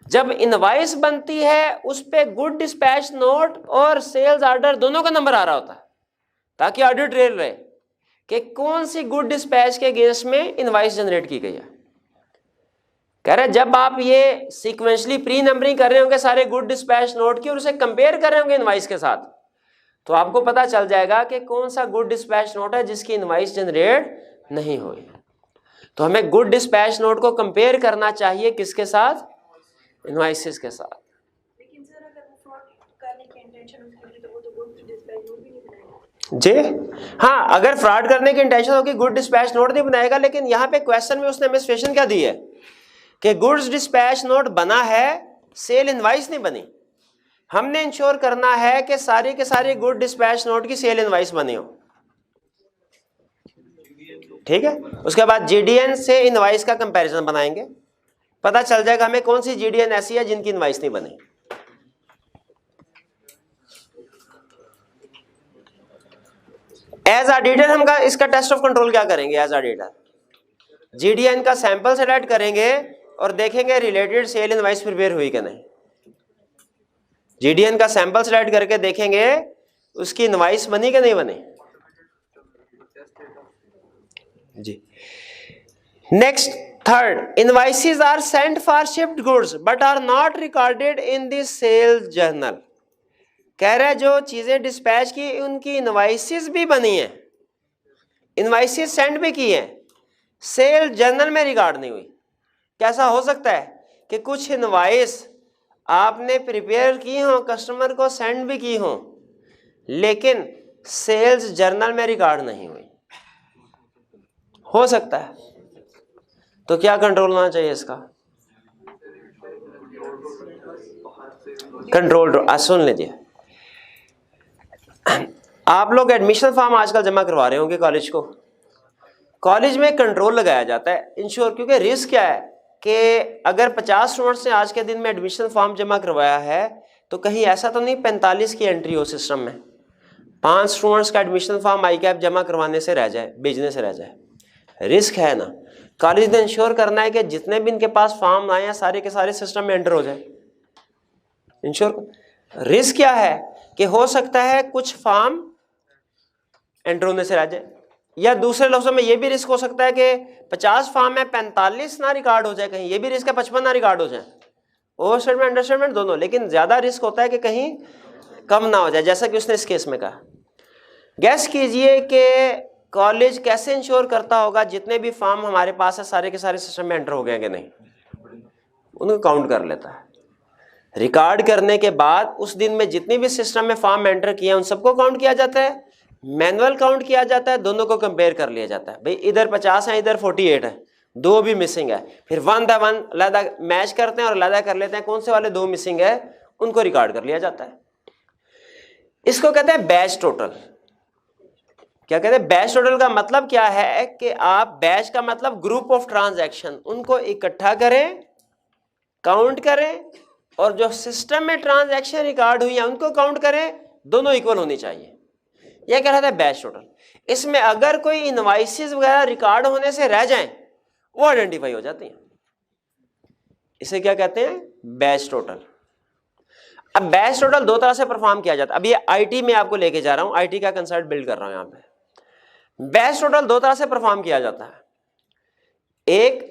जब इनवाइस बनती है उस पे गुड डिस्पैच नोट और सेल्स ऑर्डर दोनों का नंबर आ रहा होता है, ताकि ऑडिट ट्रेल रहे कि कौन सी गुड डिस्पैच के अगेंस्ट में इनवाइस जनरेट की गई है। कह रहे जब आप ये सीक्वेंशली प्री नंबरिंग कर रहे होंगे सारे गुड डिस्पैच नोट की और उसे कंपेयर कर रहे होंगे इनवाइस के साथ, तो आपको पता चल जाएगा कि कौन सा गुड डिस्पैच नोट है जिसकी इनवाइस जनरेट नहीं हुई। तो हमें गुड डिस्पैच नोट को कंपेयर करना चाहिए किसके साथ? इनवाइसेस के साथ। लेकिन सर अगर वो फ्रॉड करने की इंटेंशन होगी तो वो तो गुड डिस्पैच नोट भी नहीं बनाएगा जी। हाँ, अगर फ्रॉड करने की इंटेंशन होगी गुड डिस्पैच नोट नहीं बनाएगा, लेकिन यहाँ पे क्वेश्चन में उसने हमें सिचुएशन क्या दी है कि गुड्स डिस्पैच नोट बना है, सेल इनवाइस नहीं बनी। हमने इंश्योर करना है कि सारी के सारी गुड डिस्पैच नोट की सेल इनवाइस बनी हो, ठीक है। उसके बाद जीडीएन से इनवाइस का कंपैरिजन बनाएंगे, पता चल जाएगा हमें कौन सी जीडीएन ऐसी है जिनकी इनवाइस नहीं बनी। एज ऑडिटर हम इसका टेस्ट ऑफ कंट्रोल क्या करेंगे? एज ऑडिटर GDN का सैंपल सेलेक्ट करेंगे और देखेंगे रिलेटेड सेल इनवाइस प्रिपेयर हुई कि नहीं। GDN का सैंपल सेलेक्ट करके देखेंगे उसकी इनवाइस बनी कि नहीं बनी जी। Next third, invoices are sent for shipped goods but are not recorded in the sales journal. कह रहे जो चीजें डिस्पैच की उनकी इनवाइसेस भी बनी है, इनवाइसेस सेंड भी की है, सेल जर्नल में रिकॉर्ड नहीं हुई। कैसा हो सकता है कि कुछ इनवाइस आपने प्रिपेयर की हो, कस्टमर को सेंड भी की हो, लेकिन सेल्स जर्नल में रिकॉर्ड नहीं हुई, हो सकता है। तो क्या कंट्रोल होना चाहिए इसका? कंट्रोल सुन लीजिए, आप लोग एडमिशन फॉर्म आजकल जमा करवा रहे होंगे कॉलेज को। कॉलेज में कंट्रोल लगाया जाता है इंश्योर, क्योंकि रिस्क क्या है कि अगर 50 स्टूडेंट्स ने आज के दिन में एडमिशन फॉर्म जमा करवाया है तो कहीं ऐसा तो नहीं 45 की एंट्री हो सिस्टम में, 5 स्टूडेंट्स का एडमिशन फॉर्म आई कैप जमा करवाने से रह जाए, भेजने से रह जाए। रिस्क है ना। कॉलेज ने इंश्योर करना है कि जितने भी इनके पास फॉर्म आए हैं सारे के सारे सिस्टम में एंटर हो जाए। इंश्योर रिस्क क्या है कि हो सकता है कुछ फॉर्म एंटर होने से रह जाए, या दूसरे लफ्जों में ये भी रिस्क हो सकता है कि 50 फॉर्म में 45 ना रिकॉर्ड हो जाए, कहीं ये भी रिस्क है 55 ना रिकॉर्ड हो जाए, ओवर स्टेटमेंट अंडर स्टेटमेंट दोनों। लेकिन ज्यादा रिस्क होता है कि कहीं कम ना हो जाए, जैसा कि उसने इस केस में कहा। गैस कीजिए कि कॉलेज कैसे इंश्योर करता होगा जितने भी फॉर्म हमारे पास है सारे के सारे सिस्टम में एंटर हो गए कि नहीं, उनको काउंट कर लेता है। रिकॉर्ड करने के बाद उस दिन में जितनी भी सिस्टम में फॉर्म एंटर किए उन सबको काउंट किया जाता है, मैनुअल काउंट किया जाता है, दोनों को कंपेयर कर लिया जाता है। भाई इधर 50 है इधर 48 है, 2 भी मिसिंग है, फिर 1 बाय 1 अलहदा मैच करते हैं और अलहदा कर लेते हैं कौन से वाले 2 मिसिंग है, उनको रिकॉर्ड कर लिया जाता है। इसको कहते हैं बैच टोटल। क्या कहते हैं? बैच टोटल का मतलब क्या है कि आप, बैच का मतलब ग्रुप ऑफ ट्रांजैक्शन, उनको इकट्ठा करें, काउंट करें, और जो सिस्टम में ट्रांजैक्शन रिकॉर्ड हुई है उनको काउंट करें, दोनों इक्वल होनी चाहिए। यह कह रहा था बैच टोटल। इसमें अगर कोई इनवाइसेस वगैरह रिकॉर्ड होने से रह जाएं वो आइडेंटिफाई हो जाती हैं। इसे क्या कहते हैं? Batch total. अब बैच टोटल 2 तरह से परफॉर्म किया जाता है। अब ये आईटी में आपको लेके जा रहा हूं, आईटी का कंसेप्ट बिल्ड कर रहा हूं। यहां पे बैच टोटल 2 तरह से परफॉर्म किया जाता है। एक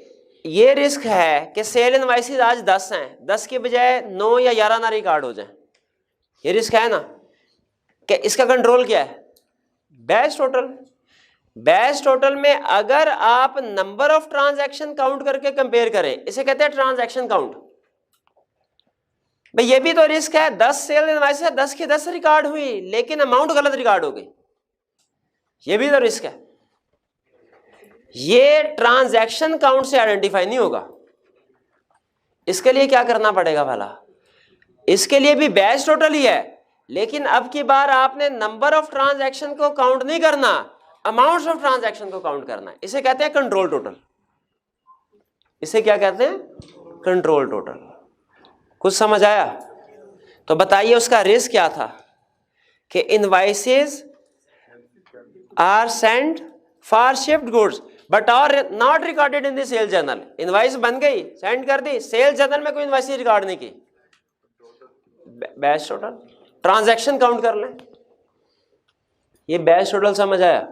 ये रिस्क है कि सेल इनवाइसेस आज 10 हैं, 10 के बजाय 9 या 11 ना रिकॉर्ड हो जाए, ये रिस्क है ना। कि इसका कंट्रोल क्या है? Batch total. बैच टोटल में अगर आप नंबर ऑफ ट्रांजैक्शन काउंट करके कंपेयर करें, इसे कहते हैं ट्रांजैक्शन काउंट। भाई ये भी तो रिस्क है, 10 सेल इनवाइस है, 10 की 10 रिकॉर्ड हुई लेकिन अमाउंट गलत रिकॉर्ड हो गई, ये भी तो रिस्क है। ये ट्रांजैक्शन काउंट से आइडेंटिफाई नहीं होगा। इसके लिए क्या करना पड़ेगा भला? इसके लिए भी बैच टोटल ही है, लेकिन अब की बार आपने नंबर ऑफ ट्रांजैक्शन को काउंट नहीं करना, अमाउंट ऑफ ट्रांजैक्शन को काउंट करना है। इसे कहते हैं कंट्रोल टोटल। इसे क्या कहते हैं? Control total. कुछ समझ आया? तो बताइए उसका रिस्क क्या था कि invoices are sent for shipped goods but are not recorded in the sale journal. Invoice बन गई, सेंड कर दी, सेल जर्नल में कोई इनवाइस रिकॉर्ड नहीं की। Batch total. ट्रांजैक्शन काउंट कर लें, ये बैच टोटल। समझ आया?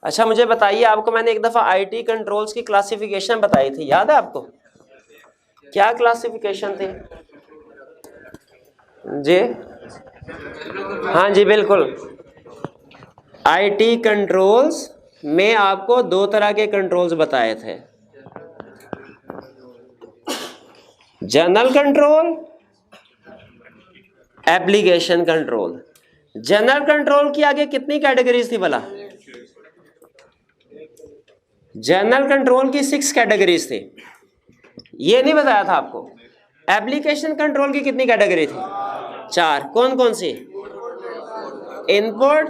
अच्छा मुझे बताइए, आपको मैंने एक दफा आईटी कंट्रोल्स की क्लासिफिकेशन बताई थी, याद है आपको? क्या क्लासिफिकेशन थी जी? हाँ जी बिल्कुल। आईटी कंट्रोल्स में आपको 2 तरह के कंट्रोल्स बताए थे, general control, application control. General control की आगे कितनी कैटेगरीज थी भला? जनरल कंट्रोल की 6 कैटेगरीज थी, ये नहीं बताया था आपको। एप्लीकेशन कंट्रोल की कितनी कैटेगरी थी? 4। कौन कौन सी? इनपुट,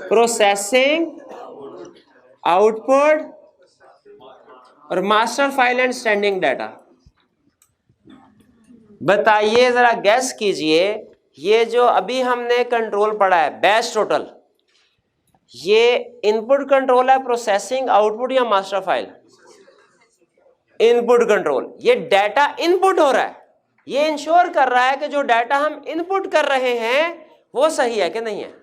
प्रोसेसिंग, आउटपुट और master file and standing data. बताइए जरा, गैस कीजिए, ये जो अभी हमने कंट्रोल पढ़ा है बैच टोटल, ये इनपुट कंट्रोल है, प्रोसेसिंग, आउटपुट या मास्टर फाइल? Input control. ये डाटा इनपुट हो रहा है, ये इंश्योर कर रहा है कि जो डाटा हम इनपुट कर रहे हैं वो सही है कि नहीं है,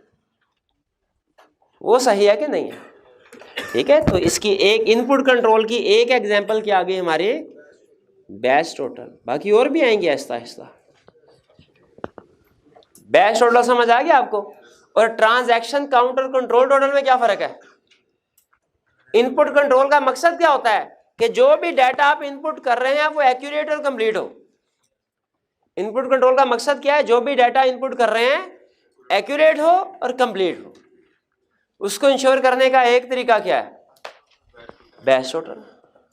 वो सही है कि नहीं है। ठीक है, तो इसकी एक इनपुट कंट्रोल की एक एग्जांपल क्या आ गई हमारे बैच टोटल, बाकी और भी आएंगे आहिस्ता आहिस्ता। बैच टोटल समझ आ गया आपको? और ट्रांजैक्शन काउंट और कंट्रोल टोटल में क्या फर्क है? इनपुट कंट्रोल का मकसद क्या होता है कि जो भी डाटा आप इनपुट कर रहे हैं वो एक्यूरेट और कंप्लीट हो। इनपुट कंट्रोल का मकसद क्या है? जो भी डाटा इनपुट कर रहे हैं एक्यूरेट हो और कंप्लीट हो। उसको इंश्योर करने का एक तरीका क्या है? Batch total.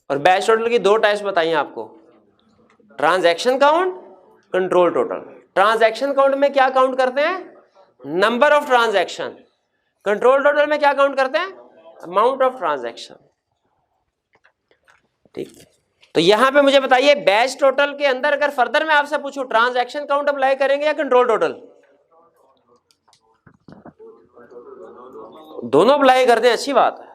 और बैच टोटल की दो टाइप्स बताइए आपको, transaction count, control total. Transaction count में क्या काउंट करते हैं? Number of transaction. Control total में क्या काउंट करते हैं? Amount of transaction. ठीक, तो यहां पे मुझे बताइए बैच टोटल के अंदर अगर फर्दर मैं आपसे पूछूं ट्रांजैक्शन काउंट अप्लाई करेंगे या कंट्रोल टोटल? दोनों अप्लाई करते हैं, अच्छी बात है।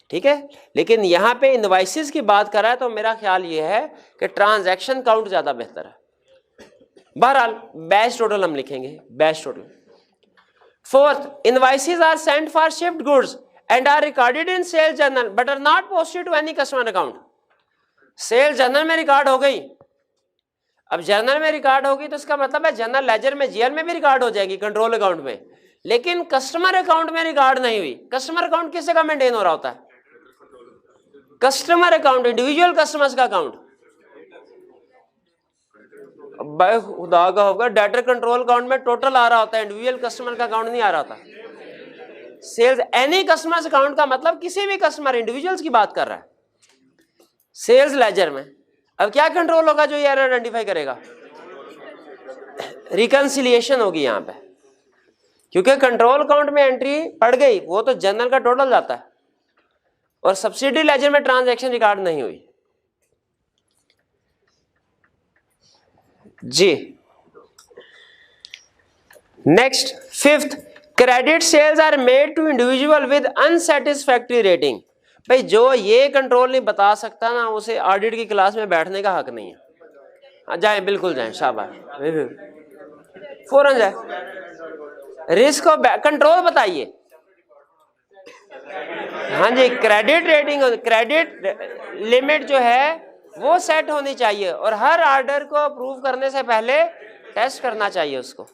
ठीक है, लेकिन यहां पे इनवॉइसेस की बात कर रहा है तो मेरा ख्याल ये है कि ट्रांजैक्शन काउंट ज्यादा बेहतर है। बहरहाल बैच टोटल हम लिखेंगे, batch total. Fourth, invoices are sent for shipped goods and are recorded in sales journal but are not posted to any customer account. Sales journal में रिकॉर्ड हो गई, अब जर्नल में रिकॉर्ड होगी तो इसका मतलब है जर्नल लेजर में, जीएल में भी रिकॉर्ड हो जाएगी, कंट्रोल अकाउंट में, लेकिन कस्टमर अकाउंट में रिकॉर्ड नहीं हुई। कस्टमर अकाउंट किस जगह मेंटेन हो रहा होता है? कस्टमर अकाउंट, इंडिविजुअल कस्टमर्स का अकाउंट। भाई खुदा का होगा, डेटर कंट्रोल अकाउंट में टोटल आ रहा होता है, इंडिविजुअल कस्टमर का अकाउंट नहीं आ रहा होता। सेल्स एनी कस्टमर्स अकाउंट का मतलब किसी भी कस्टमर, इंडिविजुअल्स की बात कर रहा है सेल्स लेजर में। अब क्या कंट्रोल होगा जो ये एरर आइडेंटिफाई करेगा? रिकंसिलिएशन होगी यहां पे, क्योंकि कंट्रोल अकाउंट में एंट्री पड़ गई वो तो जनरल का टोटल जाता है और सब्सिडी लेजर में ट्रांजैक्शन रिकॉर्ड नहीं हुई। जी next, fifth, credit sales are made to individual with unsatisfactory rating. भाई जो ये कंट्रोल नहीं बता सकता ना उसे ऑडिट की क्लास में बैठने का हक नहीं है। जाए, बिल्कुल जाए, शाबाश, फौरन जाए। रिस्क ऑफ कंट्रोल बताइए। हाँ जी, क्रेडिट रेटिंग, क्रेडिट लिमिट जो है वो सेट होनी चाहिए और हर ऑर्डर को अप्रूव करने से पहले टेस्ट करना चाहिए उसको।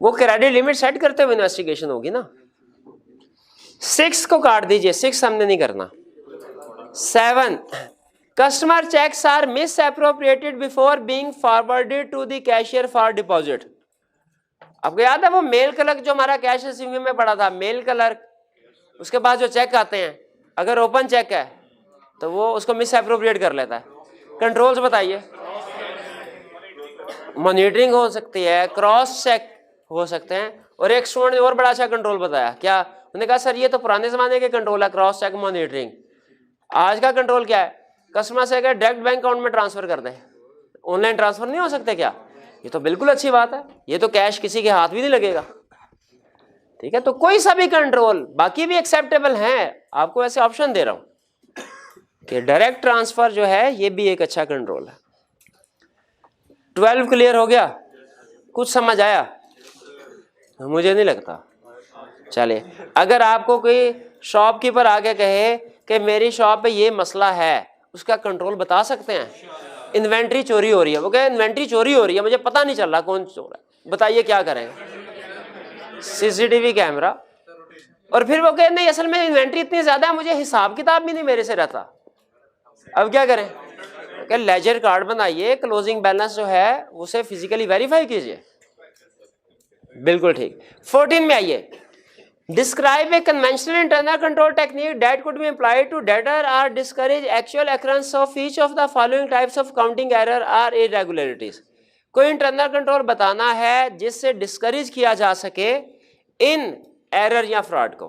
वो क्रेडिट लिमिट सेट करते हुए इन्वेस्टिगेशन होगी ना। 6 को काट दीजिए, 6 हमने नहीं करना। 7, customer cheques are misappropriated before being forwarded to the cashier for deposit. आपको याद है वो मेल क्लर्क जो हमारा कैश रिसीविंग में पड़ा था, मेल क्लर्क, उसके बाद जो चेक आते हैं अगर ओपन चेक है तो वो उसको मिस अप्रोप्रिएट कर लेता है। कंट्रोल्स बताइए। मॉनिटरिंग हो सकती है, क्रॉस चेक हो सकते हैं, और एक स्टूडेंट ने और बड़ा अच्छा कंट्रोल बताया। क्या? उन्होंने कहा सर ये तो पुराने जमाने के कंट्रोल है, क्रॉस चेक, मॉनिटरिंग। आज का कंट्रोल क्या है? कस्टमर से अगर डायरेक्ट बैंक अकाउंट में ट्रांसफर कर दें, ऑनलाइन ट्रांसफर नहीं हो सकते क्या? ये तो बिल्कुल अच्छी बात है, ये तो कैश किसी के हाथ भी नहीं लगेगा। ठीक है, तो कोई सा भी कंट्रोल बाकी भी एक्सेप्टेबल है, आपको ऐसे ऑप्शन दे रहा हूं कि डायरेक्ट ट्रांसफर जो है ये भी एक अच्छा कंट्रोल है। 12 क्लियर हो गया? कुछ समझ आया? मुझे नहीं लगता। चलिए, अगर आपको कोई शॉपकीपर आके कहे कि मेरी शॉप पे ये मसला है, उसका कंट्रोल बता सकते हैं? इन्वेंट्री चोरी हो रही है, वो कहे इन्वेंट्री चोरी हो रही है, मुझे पता नहीं चल रहा कौन चोर है, बताइए क्या करेंगे? CCTV camera. और फिर वो कहे नहीं असल में इन्वेंट्री इतनी ज्यादा है, मुझे हिसाब किताब भी नहीं मेरे से रहता, अब क्या करें? क्या लेजर कार्ड बनाइए, क्लोजिंग बैलेंस जो है उसे फिजिकली वेरीफाई कीजिए। बिल्कुल ठीक। 14 में आइए, describe a conventional internal control technique that could be applied to deter or discourage actual occurrence of each of the following types of counting error or irregularities. कोई internal control बताना है जिससे discourage किया जा सके इन एरर या fraud को।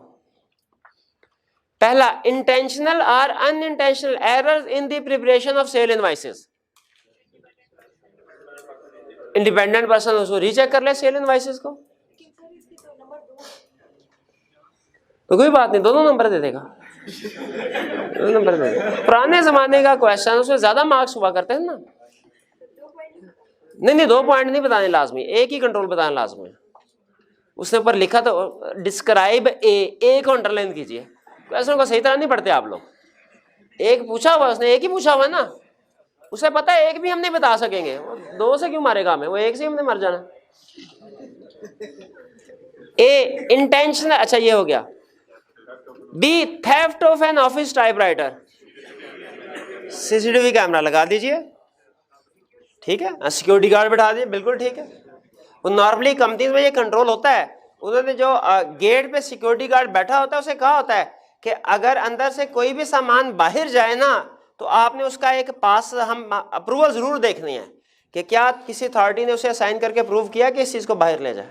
पहला, इंटेंशनल और unintentional errors in the preparation of sale invoices. Independent person उसको रीचेक कर ले सेल इनवॉइसेस को। तो कोई बात नहीं, दोनों नंबर दे देगा, दोनों नंबर दे देगा। पुराने जमाने का क्वेश्चन, उसमें ज्यादा मार्क्स हुआ करते हैं ना। नहीं 2 पॉइंट नहीं बताने लाजमी, एक ही कंट्रोल बताना लाजमी है। उसने ऊपर लिखा तो डिस्क्राइब ए को अंडरलाइन कीजिए। क्वेश्चन को सही तरह नहीं पढ़ते आप लोग। एक पूछा हुआ उसने, एक ही पूछा हुआ है ना, उसे पता है एक भी हम नहीं बता सकेंगे, वो 2 से क्यों मारेगा हमें, वो एक से हमने मर जाना। ए इंटेंशनल, अच्छा ये हो गया। B theft of an office typewriter, CCTV camera लगा दीजिए, ठीक है, सिक्योरिटी गार्ड बैठा दिए, बिल्कुल ठीक है। वो नॉर्मली कंपनी में ये कंट्रोल होता है, उन्होंने जो गेट पे सिक्योरिटी गार्ड बैठा होता है उसे कहा होता है कि अगर अंदर से कोई भी सामान बाहर जाए ना तो आपने उसका एक पास हम अप्रूवल जरूर देखनी है कि क्या किसी अथॉरिटी ने उसे असाइन करके अप्रूव किया कि इस चीज को बाहर ले जाए।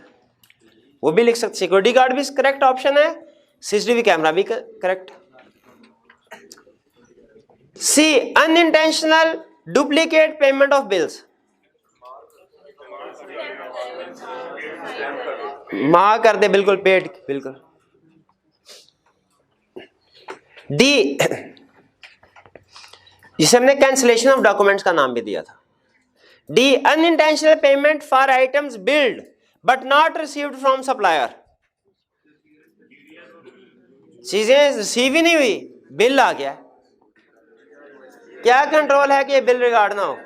वो भी लिख सकते, सिक्योरिटी गार्ड भी करेक्ट ऑप्शन है, सीसीटीवी कैमरा भी correct. C unintentional duplicate payment of bills, मां कर दे, बिल्कुल पेड, बिल्कुल। डी जिसे हमने कैंसिलेशन ऑफ डॉक्यूमेंट्स का नाम भी दिया था। D unintentional payment for items build but not received from supplier, चीजें रिसीव ही नहीं हुई, बिल आ गया, क्या कंट्रोल है कि ये बिल रिगार्ड ना हो।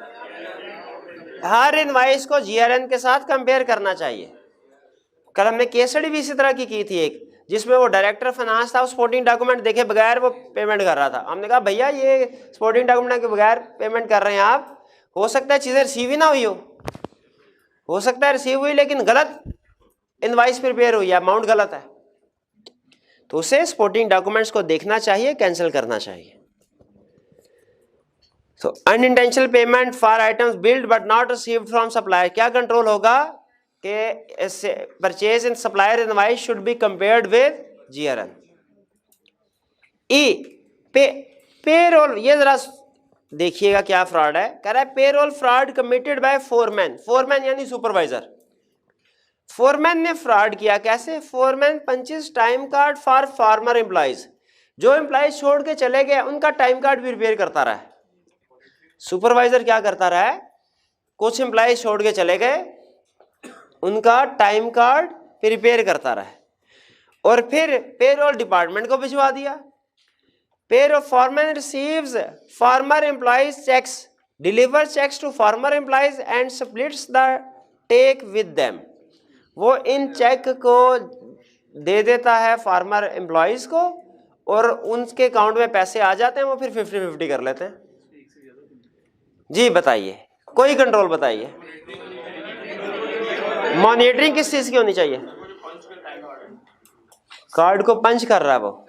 हर इनवाइस को जीआरएन के साथ कंपेयर करना चाहिए। कल हमने केस स्टडी भी इसी तरह की थी एक, जिसमें वो डायरेक्टर फाइनेंस था, वो सपोर्टिंग डॉक्यूमेंट देखे बगैर वो पेमेंट कर रहा था। हमने कहा भैया ये सपोर्टिंग डॉक्यूमेंट के बगैर पेमेंट कर रहे हैं आप, हो सकता है चीजें रिसीव ही ना हुई हो सकता है रिसीव हुई लेकिन गलत इनवाइस प्रिपेयर हुई है, अमाउंट गलत है, तो उसे सपोर्टिंग डॉक्यूमेंट्स को देखना चाहिए, कैंसिल करना चाहिए। So unintentional payment for items billed but not received from supplier, क्या कंट्रोल होगा कि purchase in supplier invoice should be compared with GRN. Payroll, ये जरा देखिएगा क्या फ्रॉड है, कह रहा है payroll fraud committed by foreman, foreman यानी सुपरवाइजर। फोरमैन ने फ्रॉड किया, कैसे? Foreman punches time card for farmer employees, जो एम्प्लॉइज छोड़ के चले गए उनका टाइम कार्ड भी प्रिपेयर करता रहा है। सुपरवाइजर क्या करता रहा है, कुछ एम्प्लॉइज छोड़ के चले गए, उनका टाइम कार्ड प्रिपेयर करता रहा है और फिर पेरोल डिपार्टमेंट को भिजवा दिया। Payroll foreman receives former employees cheques, deliver cheques to former employees and splits the take with them, वो इन चेक को दे देता है फार्मर एम्प्लॉइज को और उनके अकाउंट में पैसे आ जाते हैं, वो फिर 50-50 कर लेते हैं। जी बताइए, कोई कंट्रोल बताइए, मॉनिटरिंग किस चीज की होनी चाहिए? कार्ड को पंच कर रहा है वो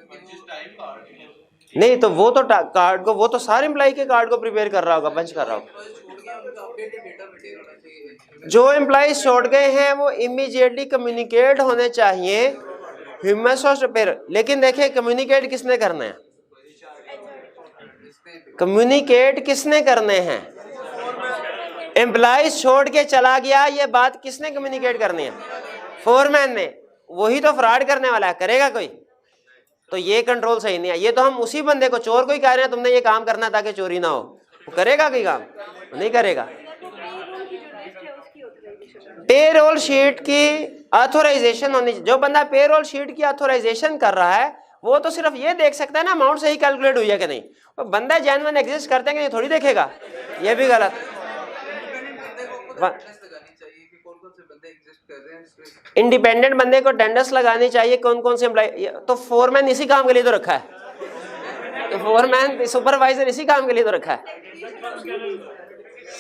नहीं, तो वो तो कार्ड को, वो तो सारे एम्प्लॉय के कार्ड को प्रिपेयर कर रहा होगा, पंच कर रहा होगा। जो एम्प्लॉइज छोड़ गए हैं वो इमीडिएटली कम्युनिकेट होने चाहिए ह्यूमन रिसोर्स रिपेयर। लेकिन देखिए कम्युनिकेट किसने करना है, कम्युनिकेट किसने करने हैं? एम्प्लॉइज छोड़ के चला गया, ये बात किसने कम्युनिकेट करनी है? फोरमैन ने। वही तो फ्रॉड करने वाला है, करेगा कोई? तो ये कंट्रोल सही नहीं है। ये तो हम उसी बंदे को, चोर को ही कह रहे हैं तुमने ये काम करना ताकि चोरी ना हो, करेगा कोई काम? नहीं करेगा। पेरोल शीट की ऑथोराइजेशन होनी चाहिए। जो बंदा पेरोल शीट की ऑथोराइजेशन कर रहा है वो तो सिर्फ ये देख सकता है ना अमाउंट सही कैलकुलेट हुई है कि नहीं, वो बंदा जेन्युइन एग्जिस्ट करते हैं कि नहीं थोड़ी देखेगा, ये भी गलत। इंडिपेंडेंट बंदे को अटेंडेंस लगानी चाहिए, कौन कौन से एम्प्लॉय, तो फोरमैन इसी काम के लिए तो रखा है, तो फोरमैन सुपरवाइजर इसी काम के लिए तो रखा है।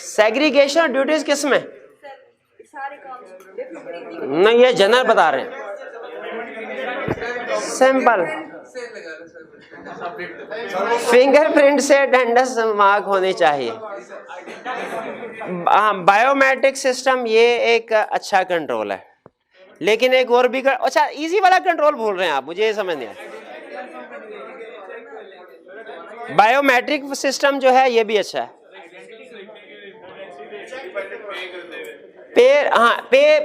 सेग्रीगेशन ड्यूटीज किस में? नहीं, ये जनरल बता रहे हैं, सिंपल। फिंगरप्रिंट से अटेंडेंस मार्क होनी चाहिए। बायोमेट्रिक सिस्टम ये एक अच्छा कंट्रोल है, लेकिन एक और भी अच्छा इजी वाला कंट्रोल भूल रहे हैं आप, मुझे ये समझ नहीं आया। बायोमेट्रिक सिस्टम जो है ये भी अच्छा है।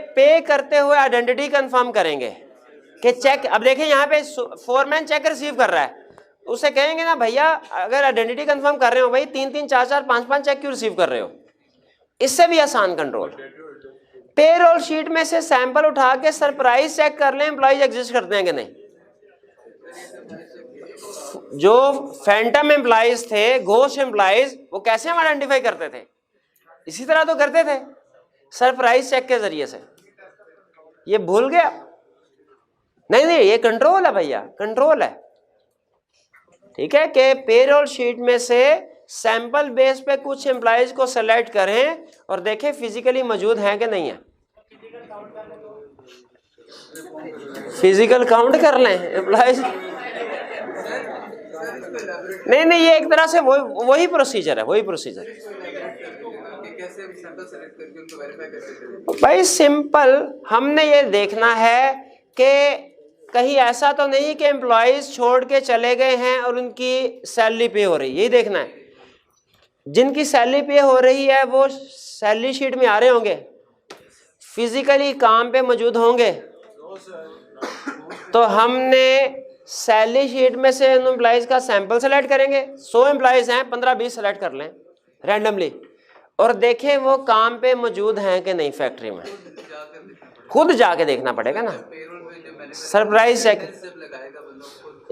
पे करते हुए आइडेंटिटी कंफर्म करेंगे, कि चेक, अब देखें यहाँ पे फोरमैन चेक रिसीव कर रहा है, उसे कहेंगे ना भैया अगर आइडेंटिटी कंफर्म कर रहे हो भाई 3-3, 4-4, 5-5 चेक क्यों रिसीव कर रहे हो। इससे भी आसान कंट्रोल, पेरोल शीट में से सैंपल उठा के सरप्राइज चेक कर लें एम्प्लॉइज एग्जिस्ट करते हैं कि नहीं। जो फैंटम एम्प्लॉइज थे, घोस्ट एम्प्लॉइज, वो कैसे हम आइडेंटिफाई करते थे, इसी तरह तो करते थे, सरप्राइज चेक के जरिए से। ये भूल गया? नहीं नहीं, ये कंट्रोल है भैया, कंट्रोल है। ठीक है कि पेरोल शीट में से सैंपल बेस पे कुछ एम्प्लॉइज को सेलेक्ट करें और देखें फिजिकली मौजूद हैं कि नहीं है। फिजिकल काउंट कर लें एम्प्लॉइज। नहीं नहीं, ये एक तरह से वही प्रोसीजर है, वही प्रोसीजर। भाई सिंपल, हमने ये देखना है कि कहीं ऐसा तो नहीं कि एम्प्लॉइज छोड़ के चले गए हैं और उनकी सैलरी पे हो रही है, यही देखना है। जिनकी सैलरी पे हो रही है वो सैलरी शीट में आ रहे होंगे, फिजिकली काम पे मौजूद होंगे, तो हमने सैलरी शीट में से उन एम्प्लॉइज का सैंपल सेलेक्ट करेंगे। 100 एम्प्लॉइज हैं, 15-20 सेलेक्ट कर लें रैंडमली और देखें वो काम पे मौजूद हैं कि नहीं फैक्ट्री में। खुद जाके देखना पड़ेगा ना, सरप्राइज चेक।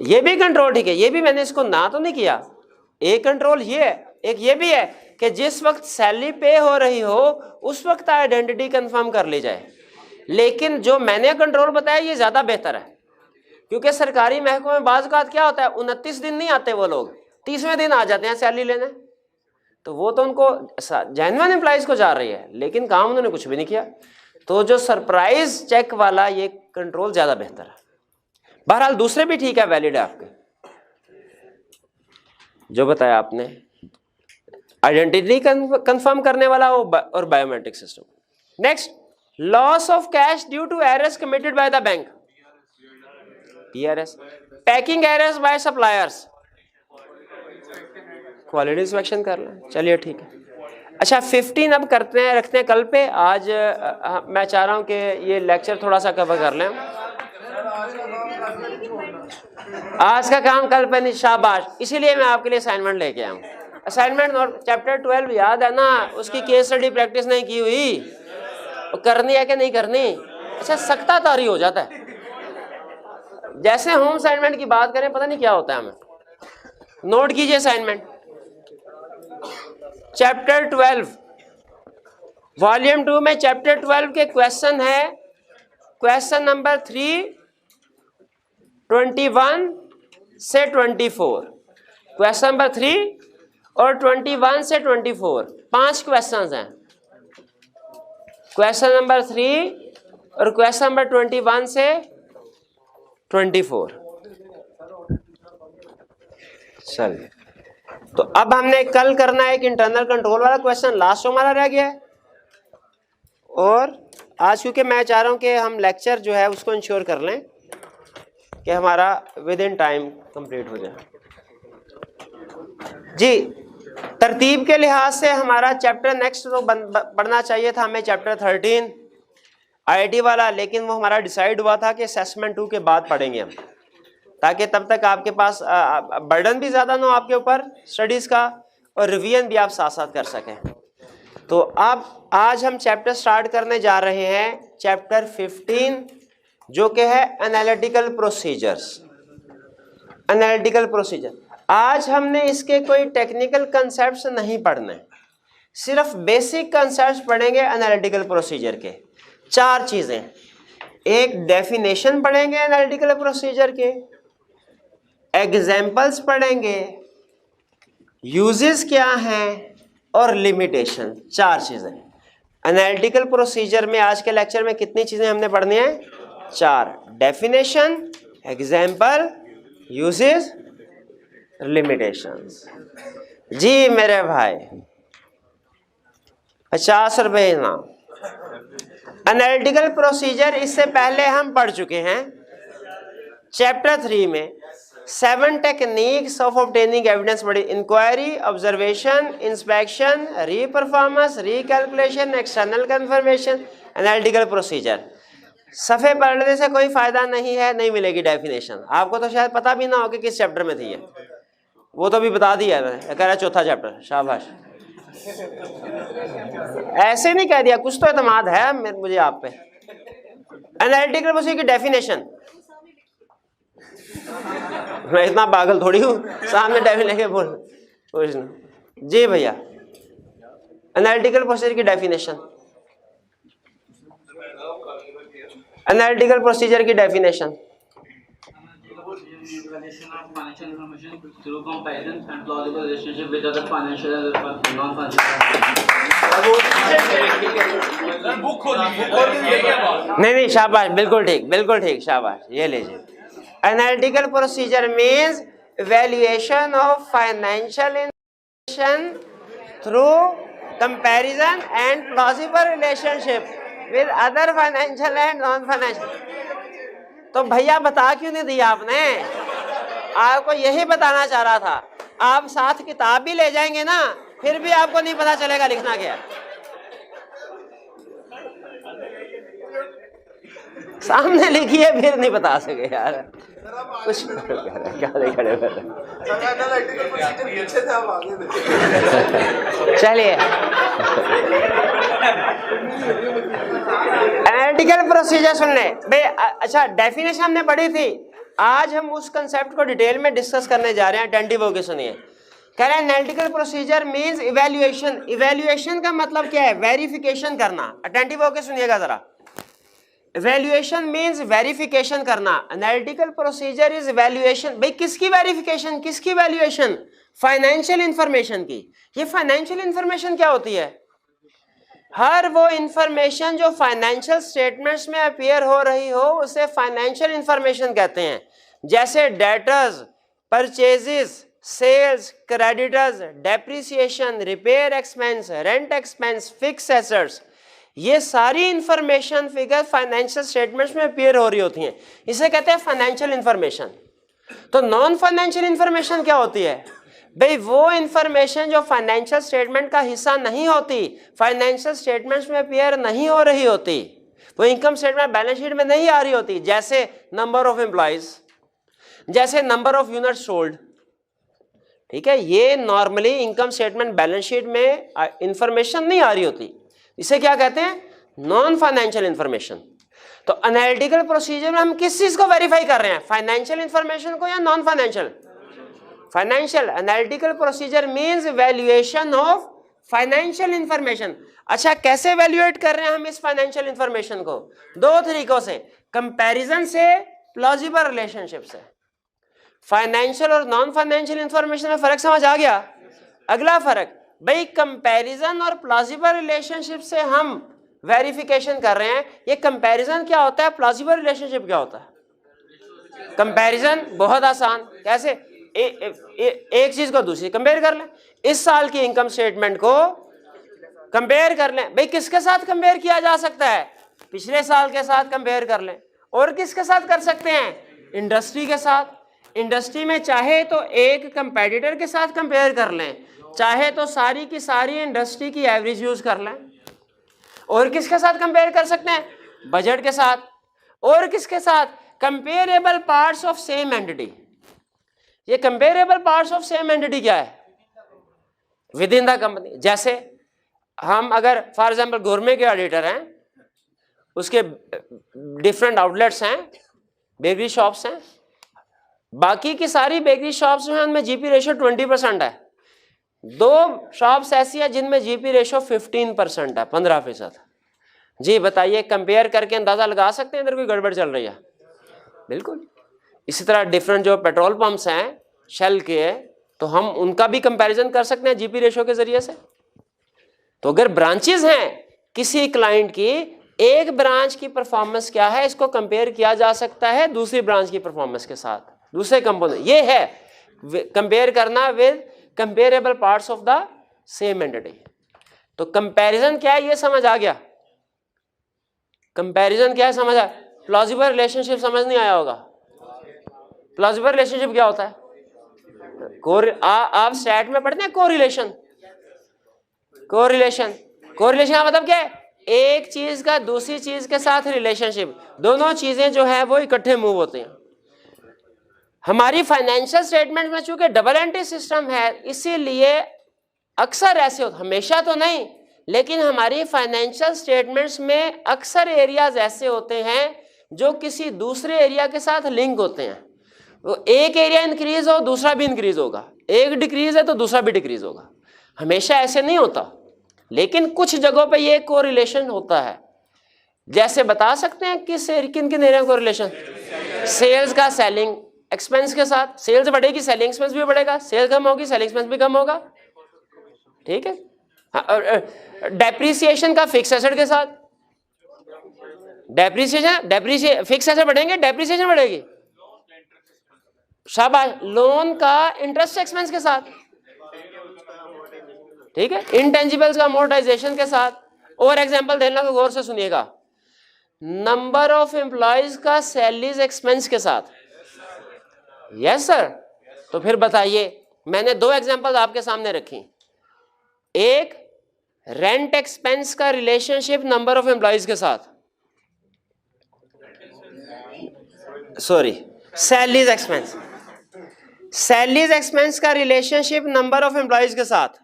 ये भी कंट्रोल ठीक है, ये भी मैंने इसको ना तो नहीं किया। एक कंट्रोल ये है, एक ये भी है कि जिस वक्त सैलरी पे हो रही हो उस वक्त आइडेंटिटी कंफर्म कर ली जाए। लेकिन जो मैंने कंट्रोल बताया ये ज्यादा बेहतर है, क्योंकि सरकारी महकमों में बाज़ औक़ात क्या होता है 29 दिन नहीं आते वो लोग, 30वें दिन आ जाते हैं सैलरी लेने। तो वो तो उनको जेन्युइन एम्प्लॉइज को जा रही है, लेकिन काम उन्होंने कुछ भी नहीं किया। तो जो सरप्राइज चेक वाला ये कंट्रोल ज्यादा बेहतर है। बहरहाल दूसरे भी ठीक है, वैलिड है आपके जो बताया आपने, आइडेंटिटी कंफर्म करने वाला और biometric system. Next, loss of cash due to errors committed by the bank, PRS, packing errors by suppliers, quality inspection कर लें, चलिए ठीक है। अच्छा 15 अब करते हैं, रखते हैं कल पे। आज मैं चाह रहा हूँ कि ये लेक्चर थोड़ा सा कवर कर लें। आज का काम कल पे नहीं, शाबाश। इसीलिए मैं आपके लिए असाइनमेंट लेके आया हूँ। असाइनमेंट और चैप्टर 12 याद है ना, उसकी केस स्टडी प्रैक्टिस नहीं की हुई, करनी है कि नहीं करनी। अच्छा सख्ता तारी हो जाता है, जैसे होम असाइनमेंट की बात करें पता नहीं क्या होता है हमें। नोट कीजिए असाइनमेंट चैप्टर 12 वॉल्यूम 2 में चैप्टर 12 के क्वेश्चन है, क्वेश्चन नंबर 3, 21 से 24, क्वेश्चन नंबर 3 और 21 से 24, 5 क्वेश्चन हैं। क्वेश्चन नंबर 3 और क्वेश्चन नंबर 21 से 24। चलिए, तो अब हमने कल करना है एक इंटरनल कंट्रोल वाला क्वेश्चन, लास्ट हमारा रह गया है। और आज क्योंकि मैं चाह रहा हूं कि हम लेक्चर जो है उसको इंश्योर कर लें कि हमारा विद इन टाइम कंप्लीट हो जाए। जी, तरतीब के लिहाज से हमारा चैप्टर नेक्स्ट तो पढ़ना चाहिए था हमें, चैप्टर 13 IIT वाला, लेकिन वो हमारा डिसाइड हुआ था कि असेसमेंट 2 के बाद पढ़ेंगे हम, ताकि तब तक आपके पास बर्डन भी ज़्यादा ना हो आपके ऊपर स्टडीज़ का, और रिवीजन भी आप साथ साथ कर सकें। तो अब आज हम चैप्टर स्टार्ट करने जा रहे हैं, चैप्टर 15, जो कि है एनालिटिकल प्रोसीजर्स। एनालिटिकल प्रोसीजर, आज हमने इसके कोई टेक्निकल कंसेप्ट्स नहीं पढ़ने, सिर्फ बेसिक कंसेप्ट्स पढ़ेंगे एनालिटिकल प्रोसीजर के। 4 चीज़ें, एक डेफिनेशन पढ़ेंगे एनालिटिकल प्रोसीजर के, एग्जाम्पल्स पढ़ेंगे, यूजेस क्या हैं और लिमिटेशन। 4 चीज़ें एनालिटिकल प्रोसीजर में। आज के लेक्चर में कितनी चीज़ें हमने पढ़नी है? 4, डेफिनेशन, एग्जाम्पल, यूजेस, लिमिटेशंस। जी मेरे भाई 50 रुपये इनाम। एनालिटिकल प्रोसीजर इससे पहले हम पढ़ चुके हैं चैप्टर 3 में। 7 टेक्निक्स ऑफ ऑब्टेनिंग एविडेंस पढ़ी, inquiry, observation, inspection, re performance, re calculation, external confirmation, analytical procedure. सफ़े पढ़ने से कोई फायदा नहीं है, नहीं मिलेगी डेफिनेशन। आपको तो शायद पता भी ना हो कि किस चैप्टर में थी है, वो तो अभी बता दिया मैंने, कह रहा चौथा चैप्टर, शाबाश। ऐसे नहीं कह दिया, कुछ तो एतमाद है मुझे आप पे। एनालिटिकल प्रोसीजर की डेफिनेशन, मैं इतना पागल थोड़ी हूँ सामने डेफिनेशन लेके बोल जी भैया। एनालिटिकल प्रोसीजर की डेफिनेशन, एनालिटिकल प्रोसीजर की definition, Evaluation of financial information through comparison and plausible relationship with other financial and non-financial. नहीं शाबाश, बिल्कुल ठीक, शाबाश, ये लीजिए। Analytical procedure means evaluation of financial information through comparison and plausible relationship with other financial and non financial. तो भैया बता क्यों नहीं दिया आपने? आपको यही बताना चाह रहा था। आप साथ किताब भी ले जाएंगे ना, फिर भी आपको नहीं पता चलेगा लिखना क्या। सामने लिखिए फिर नहीं बता सके यार, कुछ क्या नहीं खड़े चलिए। एनालिटिकल प्रोसीजर सुन ले भाई। अच्छा, डेफिनेशन हमने पढ़ी थी, आज हम उस कंसेप्ट को डिटेल में डिस्कस करने जा रहे हैं। अटेंटिव होके सुनिए। कह रहे हैं analytical procedure means evaluation. Evaluation का मतलब क्या है? वेरिफिकेशन करना। अटेंटिव होके सुनिएगा जरा। इवैल्यूएशन मींस वेरिफिकेशन करना। Analytical procedure is evaluation. भाई किसकी वेरिफिकेशन, किसकी वैल्यूएशन? फाइनेंशियल इंफॉर्मेशन की। ये फाइनेंशियल इंफॉर्मेशन क्या होती है? हर वो इंफॉर्मेशन जो फाइनेंशियल स्टेटमेंट्स में अपीयर हो रही हो उसे फाइनेंशियल इंफॉर्मेशन कहते हैं। जैसे debtors, purchases, sales, creditors, depreciation, repair expense, rent expense, fix assets, ये सारी इंफॉर्मेशन फिगर फाइनेंशियल स्टेटमेंट्स में अपीयर हो रही होती हैं। इसे कहते हैं फाइनेंशियल इंफॉर्मेशन। तो नॉन फाइनेंशियल इंफॉर्मेशन क्या होती है? भाई वो इंफॉर्मेशन जो फाइनेंशियल स्टेटमेंट का हिस्सा नहीं होती, फाइनेंशियल स्टेटमेंट्स में अपीयर नहीं हो रही होती, वो इनकम स्टेटमेंट बैलेंस शीट में नहीं आ रही होती। जैसे नंबर ऑफ एम्प्लॉइज, जैसे नंबर ऑफ यूनिट्स सोल्ड। ठीक है, ये normally income statement balance sheet में इंफॉर्मेशन नहीं आ रही होती। इसे क्या कहते हैं? Non financial information. तो एनालिटिकल प्रोसीजर में हम किस चीज को वेरीफाई कर रहे हैं? फाइनेंशियल इंफॉर्मेशन को या non financial? Financial. Analytical procedure means valuation of financial information. अच्छा, कैसे वैल्यूएट कर रहे हैं हम इस फाइनेंशियल इंफॉर्मेशन को? दो तरीकों से, कंपैरिजन से, प्लॉजिबल रिलेशनशिप से। फाइनेंशियल और नॉन फाइनेंशियल इंफॉर्मेशन में फर्क समझ आ गया? अगला फर्क, भाई कंपैरिजन और प्लॉजिबल रिलेशनशिप से हम वेरिफिकेशन कर रहे हैं। ये कंपैरिजन क्या होता है, प्लॉजिबल रिलेशनशिप क्या होता है? कंपैरिजन बहुत आसान, कैसे? एक चीज को दूसरी कंपेयर कर लें। इस साल की इनकम स्टेटमेंट को कंपेयर कर लें। भाई किसके साथ कंपेयर किया जा सकता है? पिछले साल के साथ कंपेयर कर लें। और किसके साथ कर सकते हैं? इंडस्ट्री के साथ। इंडस्ट्री में चाहे तो एक कंपेटिटर के साथ कंपेयर कर लें, चाहे तो सारी की सारी इंडस्ट्री की एवरेज यूज कर लें। और किसके साथ कंपेयर कर सकते हैं? बजट के साथ। और किसके साथ? Comparable parts of same entity. ये comparable parts of same entity क्या है? Within the company. जैसे हम अगर फॉर एग्जांपल गवर्नमेंट के ऑडिटर हैं, उसके डिफरेंट आउटलेट्स हैं, बेकरी शॉप्स हैं, बाकी की सारी बेकरी शॉप्स में उनमें जीपी रेशियो 20% है। दो शॉप्स ऐसी है जिनमें जीपी रेशियो 15% है, 15%। जी बताइए, कंपेयर करके अंदाजा लगा सकते हैं इधर कोई गड़बड़ चल रही है? बिल्कुल। इसी तरह डिफरेंट जो पेट्रोल पंप्स हैं शेल के, तो हम उनका भी कंपैरिजन कर सकते हैं जीपी रेशियो के जरिए से। तो अगर ब्रांचेस हैं किसी क्लाइंट की, एक ब्रांच की परफॉर्मेंस क्या है इसको कंपेयर किया जा सकता है दूसरी ब्रांच की परफॉर्मेंस के साथ, दूसरे कंपोनेंट। ये है कंपेयर करना with comparable parts of the same entity. तो कंपैरिजन क्या है ये समझ आ गया? कंपैरिजन क्या है समझ आया? प्लॉजिबल रिलेशनशिप समझ नहीं आया होगा? प्लॉजिबल रिलेशनशिप क्या होता है? आप स्टैट में पढ़ते हैं कोरिलेशन। कोरिलेशन का मतलब क्या है? एक चीज का दूसरी चीज के साथ रिलेशनशिप, दोनों चीजें जो है वो इकट्ठे मूव होते हैं। हमारी फाइनेंशियल स्टेटमेंट में चूंकि डबल एंट्री सिस्टम है, इसीलिए अक्सर ऐसे होता, हमेशा तो नहीं, लेकिन हमारी फाइनेंशियल स्टेटमेंट्स में अक्सर एरियाज ऐसे होते हैं जो किसी दूसरे एरिया के साथ लिंक होते हैं। वो एक एरिया इंक्रीज हो दूसरा भी इंक्रीज होगा, एक डिक्रीज है तो दूसरा भी डिक्रीज होगा। हमेशा ऐसे नहीं होता, लेकिन कुछ जगहों पे ये कोरिलेशन होता है। जैसे बता सकते हैं किन किन एरिया कोरिलेशन? सेल्स का सेलिंग एक्सपेंस के साथ, सेल्स बढ़ेगी सेलिंग एक्सपेंस भी बढ़ेगा, सेल कम होगी सेलिंग एक्सपेंस भी कम होगा, ठीक है। डेप्रिसिएशन का फिक्स एसेट के साथ, डेप्रिसिएशन फिक्स एसेट बढ़ेंगे डेप्रिसिएशन बढ़ेगी। शाबाश। लोन का इंटरेस्ट एक्सपेंस के साथ, ठीक है। इंटेंजिबल्स का अमोर्टाइजेशन के साथ। और एग्जांपल देना तो गौर से सुनिएगा, नंबर ऑफ एम्प्लॉयज का सैलरीज एक्सपेंस के साथ। Yes sir. तो फिर बताइए, मैंने दो एग्जांपल आपके सामने रखी। एक, रेंट एक्सपेंस का रिलेशनशिप नंबर ऑफ एम्प्लॉयज के साथ, sorry salaries expense, salaries expense का रिलेशनशिप नंबर ऑफ एम्प्लॉयज के साथ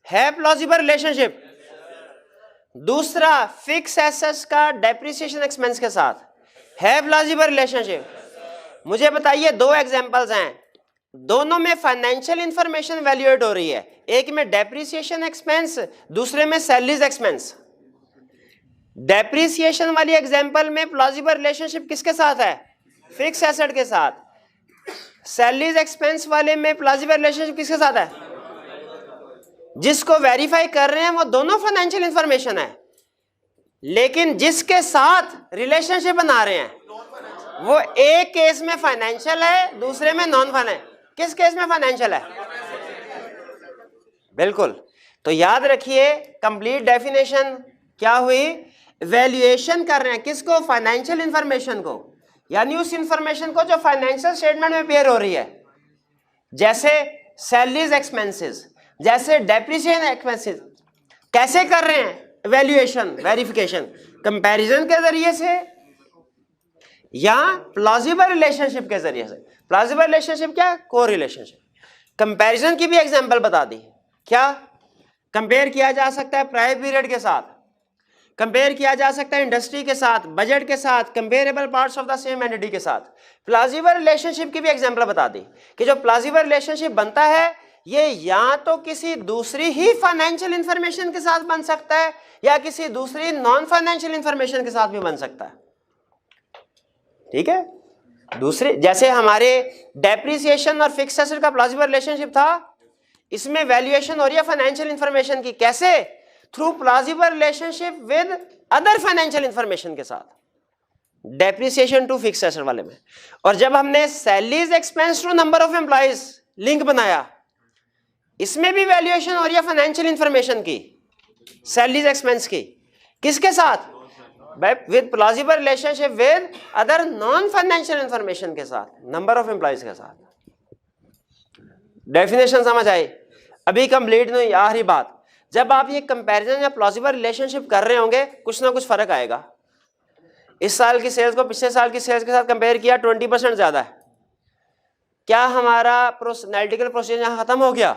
है प्लॉजिबल रिलेशनशिप। दूसरा, फिक्स एसेट्स का डेप्रिसिएशन एक्सपेंस के साथ है प्लॉजिबल रिलेशनशिप। मुझे बताइए, दो एग्जांपल्स हैं, दोनों में फाइनेंशियल इंफॉर्मेशन वैल्यूएट हो रही है, एक में डेप्रिसिएशन एक्सपेंस, दूसरे में सैलरीज एक्सपेंस। डेप्रिसिएशन वाली एग्जांपल में प्लॉजिबल रिलेशनशिप किसके साथ है? फिक्स एसेट के साथ। सैलरीज एक्सपेंस वाले में प्लॉजिबल रिलेशनशिप किसके साथ है? जिसको वेरीफाई कर रहे हैं वो दोनों फाइनेंशियल इंफॉर्मेशन है, लेकिन जिसके साथ रिलेशनशिप बना रहे हैं वो एक केस में फाइनेंशियल है, दूसरे में नॉन फाइनेंशियल। किस केस में फाइनेंशियल है? बिल्कुल। तो याद रखिए, कंप्लीट डेफिनेशन क्या हुई? वैल्यूएशन कर रहे हैं किसको? फाइनेंशियल इंफॉर्मेशन को, यानी उस इंफॉर्मेशन को जो फाइनेंशियल स्टेटमेंट में पेयर हो रही है, जैसे सैलरीज एक्सपेंसेस, जैसे डेप्रिसिएशन एक्सपेंसेस। कैसे कर रहे हैं वैल्यूएशन, वेरिफिकेशन? कंपैरिजन के जरिए से या प्लॉजिबल रिलेशनशिप के जरिए से। प्लॉजिबल रिलेशनशिप क्या? को रिलेशनशिप। कंपैरिजन की भी एग्जांपल बता दी। क्या कंपेयर किया जा सकता है? प्रायर पीरियड के साथ कंपेयर किया जा सकता है, इंडस्ट्री के साथ, बजट के साथ, comparable parts of the same entity के साथ। प्लॉजिबल रिलेशनशिप की भी एग्जांपल बता दी कि जो प्लॉजिबल रिलेशनशिप बनता है ये या तो किसी दूसरी ही फाइनेंशियल इंफॉर्मेशन के साथ बन सकता है या किसी दूसरी नॉन फाइनेंशियल इंफॉर्मेशन के साथ भी बन सकता है, ठीक है। दूसरे, जैसे हमारे डेप्रिसिएशन और फिक्स एसेट का प्लॉजिबल रिलेशनशिप था, इसमें वैल्यूएशन हो रही है फाइनेंशियल इंफॉर्मेशन की। कैसे? Through plausible relationship with other financial information के साथ, डेप्रिसिएशन टू फिक्स एसेट वाले में। और जब हमने salaries expense to number of employees link बनाया, इसमें भी वैल्यूएशन हो रही है फाइनेंशियल इंफॉर्मेशन की, सैलरीज एक्सपेंस की। किसके साथ? With plausible relationship with other non financial information के साथ, नंबर ऑफ एम्प्लॉयज के साथ। डेफिनेशन समझ आई? अभी कंप्लीट नहीं, आखिरी बात, जब आप ये कंपैरिजन या प्लॉजिबल रिलेशनशिप कर रहे होंगे, कुछ ना कुछ फर्क आएगा। इस साल की सेल्स को पिछले साल की सेल्स के साथ कंपेयर किया, 20% ज्यादा है। क्या हमारा एनालिटिकल प्रोसीजर यहाँ खत्म हो गया?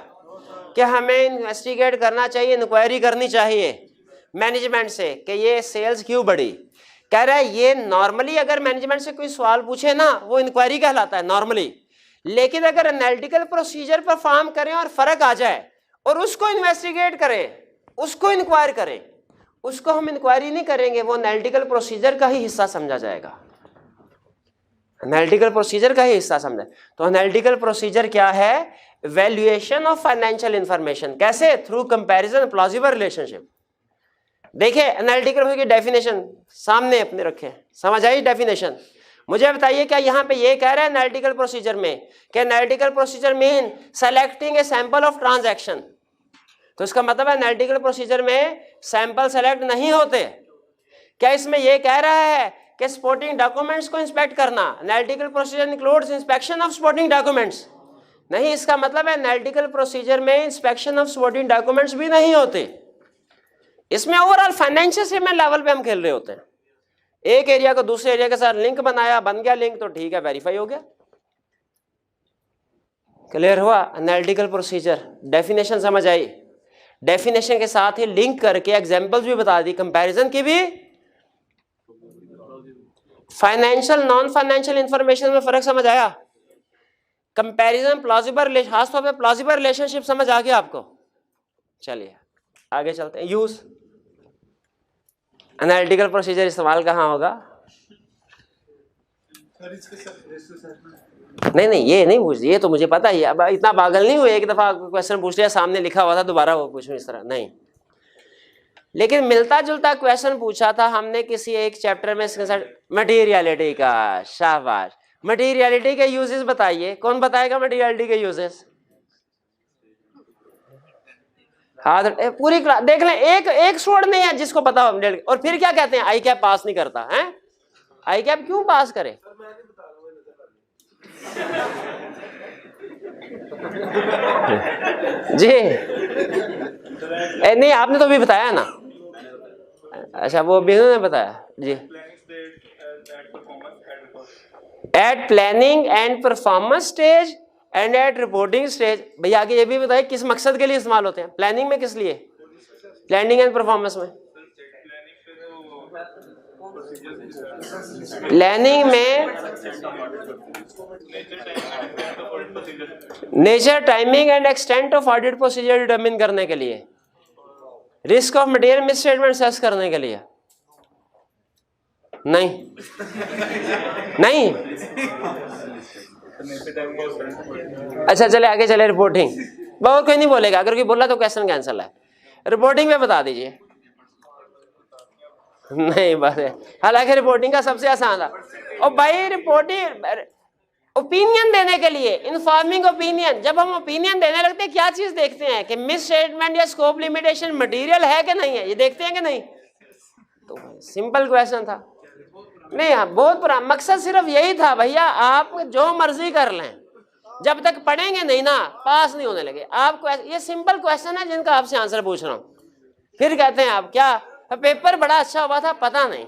क्या हमें इन्वेस्टिगेट करना चाहिए, इंक्वायरी करनी चाहिए मैनेजमेंट से कि ये सेल्स क्यों बढ़ी? कह रहा है ये नॉर्मली अगर मैनेजमेंट से कोई सवाल पूछे ना, वो इंक्वायरी कहलाता है नॉर्मली। लेकिन अगर एनालिटिकल प्रोसीजर परफॉर्म करें और फर्क आ जाए और उसको इन्वेस्टिगेट करें, उसको इंक्वायर करें, उसको हम इंक्वायरी नहीं करेंगे, वो एनालिटिकल प्रोसीजर का ही हिस्सा समझा जाएगा। एनालिटिकल प्रोसीजर का ही हिस्सा समझे। तो एनालिटिकल प्रोसीजर क्या है? Valuation of financial information. कैसे? Through comparison, plausible relationship. देखिए एनालिटिकल की डेफिनेशन सामने अपने रखे, समझ आई डेफिनेशन? मुझे बताइए, क्या यहाँ पे ये कह रहा है एनालिटिकल प्रोसीजर में कि analytical procedure mean selecting a sample of transaction? तो इसका मतलब है एनालिटिकल प्रोसीजर में सैंपल सेलेक्ट नहीं होते। क्या इसमें ये कह रहा है कि सपोर्टिंग डॉक्यूमेंट्स को इंस्पेक्ट करना? Analytical procedure includes inspection of supporting documents? नहीं, इसका मतलब है एनालिटिकल प्रोसीजर में इंस्पेक्शन ऑफ सपोर्टिंग डॉक्यूमेंट्स भी नहीं होते। इसमें ओवरऑल फाइनेंशियल स्टेटमेंट लेवल पे हम खेल रहे होते हैं। एक एरिया को दूसरे एरिया के साथ लिंक बनाया, बन गया लिंक तो ठीक है, वेरीफाई हो गया। क्लियर हुआ? एनालिटिकल प्रोसीजर, डेफिनेशन समझ आई, डेफिनेशन के साथ ही लिंक करके एग्जांपल्स भी बता दी, कंपैरिजन की भी। फाइनेंशियल नॉन फाइनेंशियल इंफॉर्मेशन में फर्क समझ आया? कंपैरिजन, प्लॉजिबल, खासतौर पे प्लॉजिबल रिलेशनशिप समझ आ गया आपको? चलिए आगे चलते हैं। यूज एनालिटिकल प्रोसीजर इस्तेमाल कहाँ होगा? नहीं ये नहीं पूछ, ये तो मुझे पता ही है। अब इतना पागल नहीं हुए एक दफा क्वेश्चन पूछ लिया, सामने लिखा हुआ था, दोबारा वो पूछूं इस तरह नहीं। लेकिन मिलता जुलता क्वेश्चन पूछा था हमने किसी एक चैप्टर में, मटीरियलिटी का। शाबाश, मटीरियलिटी के यूजेस बताइए। कौन बताएगा मटीरियलिटी के यूजेस? हाँ पूरी क्लास देख लें, एक स्टूडेंट नहीं है जिसको पता हो। और फिर क्या कहते हैं, आई कैप पास नहीं करता है। आई कैप क्यों पास करे? जी नहीं, आपने तो अभी बताया ना। अच्छा वो बिजनेस ने बताया जी। At planning and performance stage and at reporting stage. भैया आगे ये भी बताइए किस मकसद के लिए इस्तेमाल होते हैं? प्लानिंग में किस लिए? प्लानिंग एंड परफॉर्मेंस में, प्लानिंग में nature, timing and extent of audit procedure determine करने के लिए, risk of material misstatement assess करने के लिए। नहीं नहीं, अच्छा चले आगे चले। रिपोर्टिंग बहुत कोई नहीं बोलेगा, अगर कोई बोला तो क्वेश्चन कैंसिल है। रिपोर्टिंग में बता दीजिए। नहीं बस, हालांकि रिपोर्टिंग का सबसे आसान था। और भाई रिपोर्टिंग ओपिनियन देने के लिए, इन्फॉर्मिंग ओपिनियन। जब हम ओपिनियन देने लगते हैं क्या चीज देखते हैं कि मिस स्टेटमेंट या स्कोप लिमिटेशन मटेरियल है कि नहीं है, ये देखते हैं कि नहीं? तो सिंपल क्वेश्चन था। नहीं हाँ, बहुत पुराना मकसद सिर्फ यही था भैया, आप जो मर्जी कर लें, जब तक पढ़ेंगे नहीं ना पास नहीं होने लगे आप। ये सिंपल क्वेश्चन है जिनका आपसे आंसर पूछ रहा हूँ। फिर कहते हैं आप क्या पेपर बड़ा अच्छा हुआ था, पता नहीं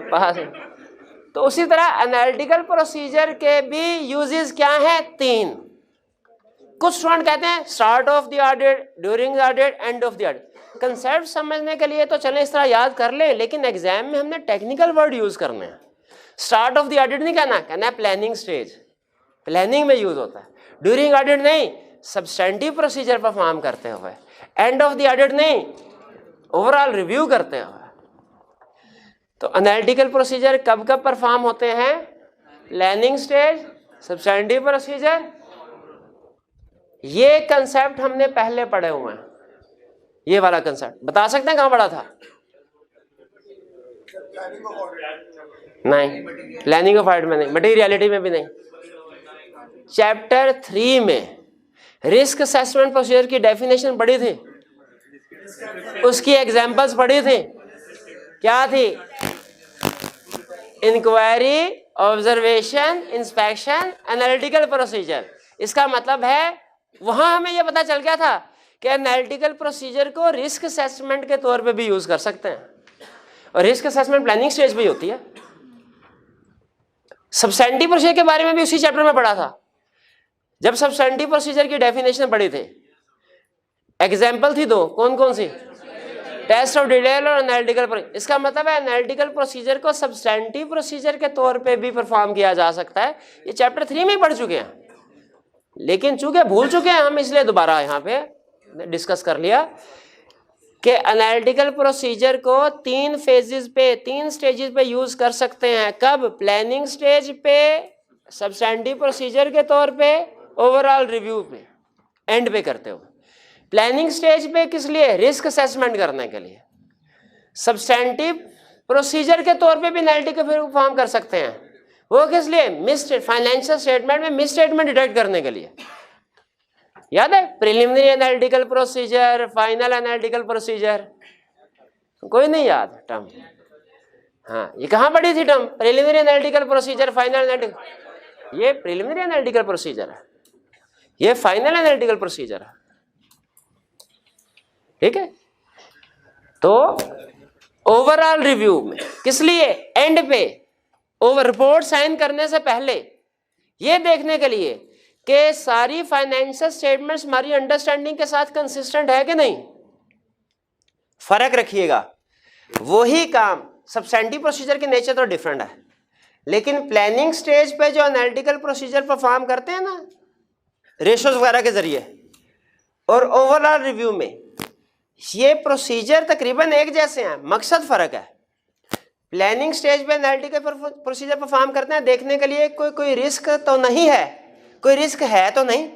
पास। तो उसी तरह एनालिटिकल प्रोसीजर के भी यूजेस क्या हैं? 3। कुछ स्टूडेंट कहते हैं start of the audit, during the audit, end of the audit. Concept समझने के लिए तो चलें इस तरह याद कर ले, लेकिन एग्जाम में हमने टेक्निकल वर्ड यूज करने हैं। स्टार्ट ऑफ द ऑडिट नहीं कहना है प्लानिंग स्टेज, प्लानिंग में यूज होता है। ड्यूरिंग ऑडिट नहीं, सब्सटेंटिव प्रोसीजर परफॉर्म करते हुए। एंड ऑफ द ऑडिट नहीं, ओवरऑल रिव्यू करते हुए। तो एनालिटिकल प्रोसीजर कब कब परफॉर्म होते हैं? Planning stage, substantive procedure. ये कंसेप्ट हमने पहले पढ़े हुए हैं। ये वाला कंसेप्ट बता सकते हैं कहां पढ़ा था? नहीं, प्लानिंग ऑफ ऑडिट में नहीं, मटीरियलिटी में भी नहीं। चैप्टर 3 में रिस्क असेसमेंट प्रोसीजर की डेफिनेशन पढ़ी थी, उसकी एग्जांपल्स पढ़ी थी। क्या थी? Inquiry, observation, inspection, analytical procedure. इसका मतलब है वहां हमें यह पता चल गया था कि एनालिटिकल प्रोसीजर को रिस्क असेसमेंट के तौर पे भी यूज कर सकते हैं, और रिस्क असेसमेंट प्लानिंग स्टेज पे ही होती है। सब्सटेंटिव प्रोसीजर के बारे में भी उसी चैप्टर में पढ़ा था, जब सब्सटेंटिव प्रोसीजर की डेफिनेशन पढ़ी थी। एग्जाम्पल थी 2, कौन कौन सी? टेस्ट ऑफ डिटेल और एनालिटिकल। इसका मतलब है एनालिटिकल प्रोसीजर को सब्सटेंटिव प्रोसीजर के तौर पे भी परफॉर्म किया जा सकता है। ये चैप्टर 3 में ही पढ़ चुके हैं, लेकिन चूंकि भूल चुके हैं हम, इसलिए दोबारा यहाँ पे डिस्कस कर लिया कि एनालिटिकल प्रोसीजर को 3 फेजेस पे, 3 स्टेजेस पे यूज कर सकते हैं। कब? प्लानिंग स्टेज पे, सब्सटेंटिव प्रोसीजर के तौर पे, ओवरऑल रिव्यू पे, एंड पे करते हो। प्लानिंग स्टेज पे किस लिए? रिस्क असेसमेंट करने के लिए। सब्सटेंटिव प्रोसीजर के तौर पे भी एनालिटिकल परफॉर्म कर सकते हैं, वो किस लिए? फाइनेंशियल स्टेटमेंट में मिस स्टेटमेंट डिटेक्ट करने के लिए। याद है? Preliminary analytical procedure, final analytical procedure. कोई नहीं याद टर्म? हाँ, ये कहाँ पढ़ी थी term? Preliminary analytical procedure, final analytical. ये प्रिलिमिनरी एनालिटिकल प्रोसीजर है, ये फाइनल एनालिटिकल प्रोसीजर है। ठीक है। तो ओवरऑल रिव्यू में किस लिए, एंड पे ओवर रिपोर्ट साइन करने से पहले ये देखने के लिए कि सारी फाइनेंशियल स्टेटमेंट्स हमारी अंडरस्टैंडिंग के साथ कंसिस्टेंट है कि नहीं। फर्क रखिएगा, वही काम सब्सटेंटिव प्रोसीजर के नेचर तो डिफरेंट है, लेकिन प्लानिंग स्टेज पे जो एनालिटिकल प्रोसीजर परफॉर्म करते हैं ना रेशोज वगैरह के जरिए, और ओवरऑल रिव्यू में ये प्रोसीजर तकरीबन एक जैसे हैं, मकसद फर्क है। प्लानिंग स्टेज पे एनालिटिकल प्रोसीजर परफॉर्म करते हैं देखने के लिए कोई रिस्क तो नहीं है, कोई रिस्क है तो नहीं।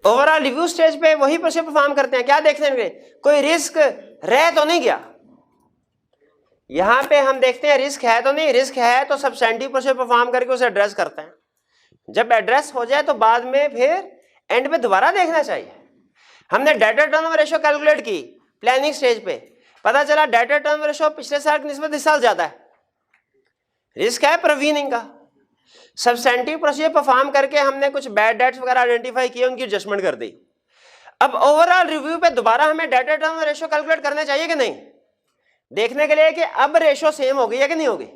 ओवरऑल रिव्यू स्टेज पे वही प्रोसीजर परफॉर्म करते हैं, क्या देखने के लिए, कोई रिस्क रह तो नहीं गया। यहां पे हम देखते हैं रिस्क है तो नहीं, रिस्क है तो सब्सटेंटिव प्रोसीजर परफॉर्म करके उसे एड्रेस करते हैं। जब एड्रेस हो जाए तो बाद में फिर एंड पे दोबारा देखना चाहिए। हमने डेटर टर्नओवर रेशियो कैलकुलेट की प्लानिंग स्टेज पे, पता चला डेटर टर्नओवर रेशियो पिछले साल की निस्बत इस साल ज्यादा है, रिस्क है प्रोविजनिंग का। सब्सटेंटिव प्रोसीजर परफॉर्म करके हमने कुछ बैड डेट्स वगैरह आइडेंटिफाई किए, उनकी एडजस्टमेंट कर दी। अब ओवरऑल रिव्यू पे दोबारा हमें डेटर टर्नओवर रेशियो कैलकुलेट करने चाहिए कि नहीं, देखने के लिए कि अब रेशियो सेम हो गई है कि नहीं होगी।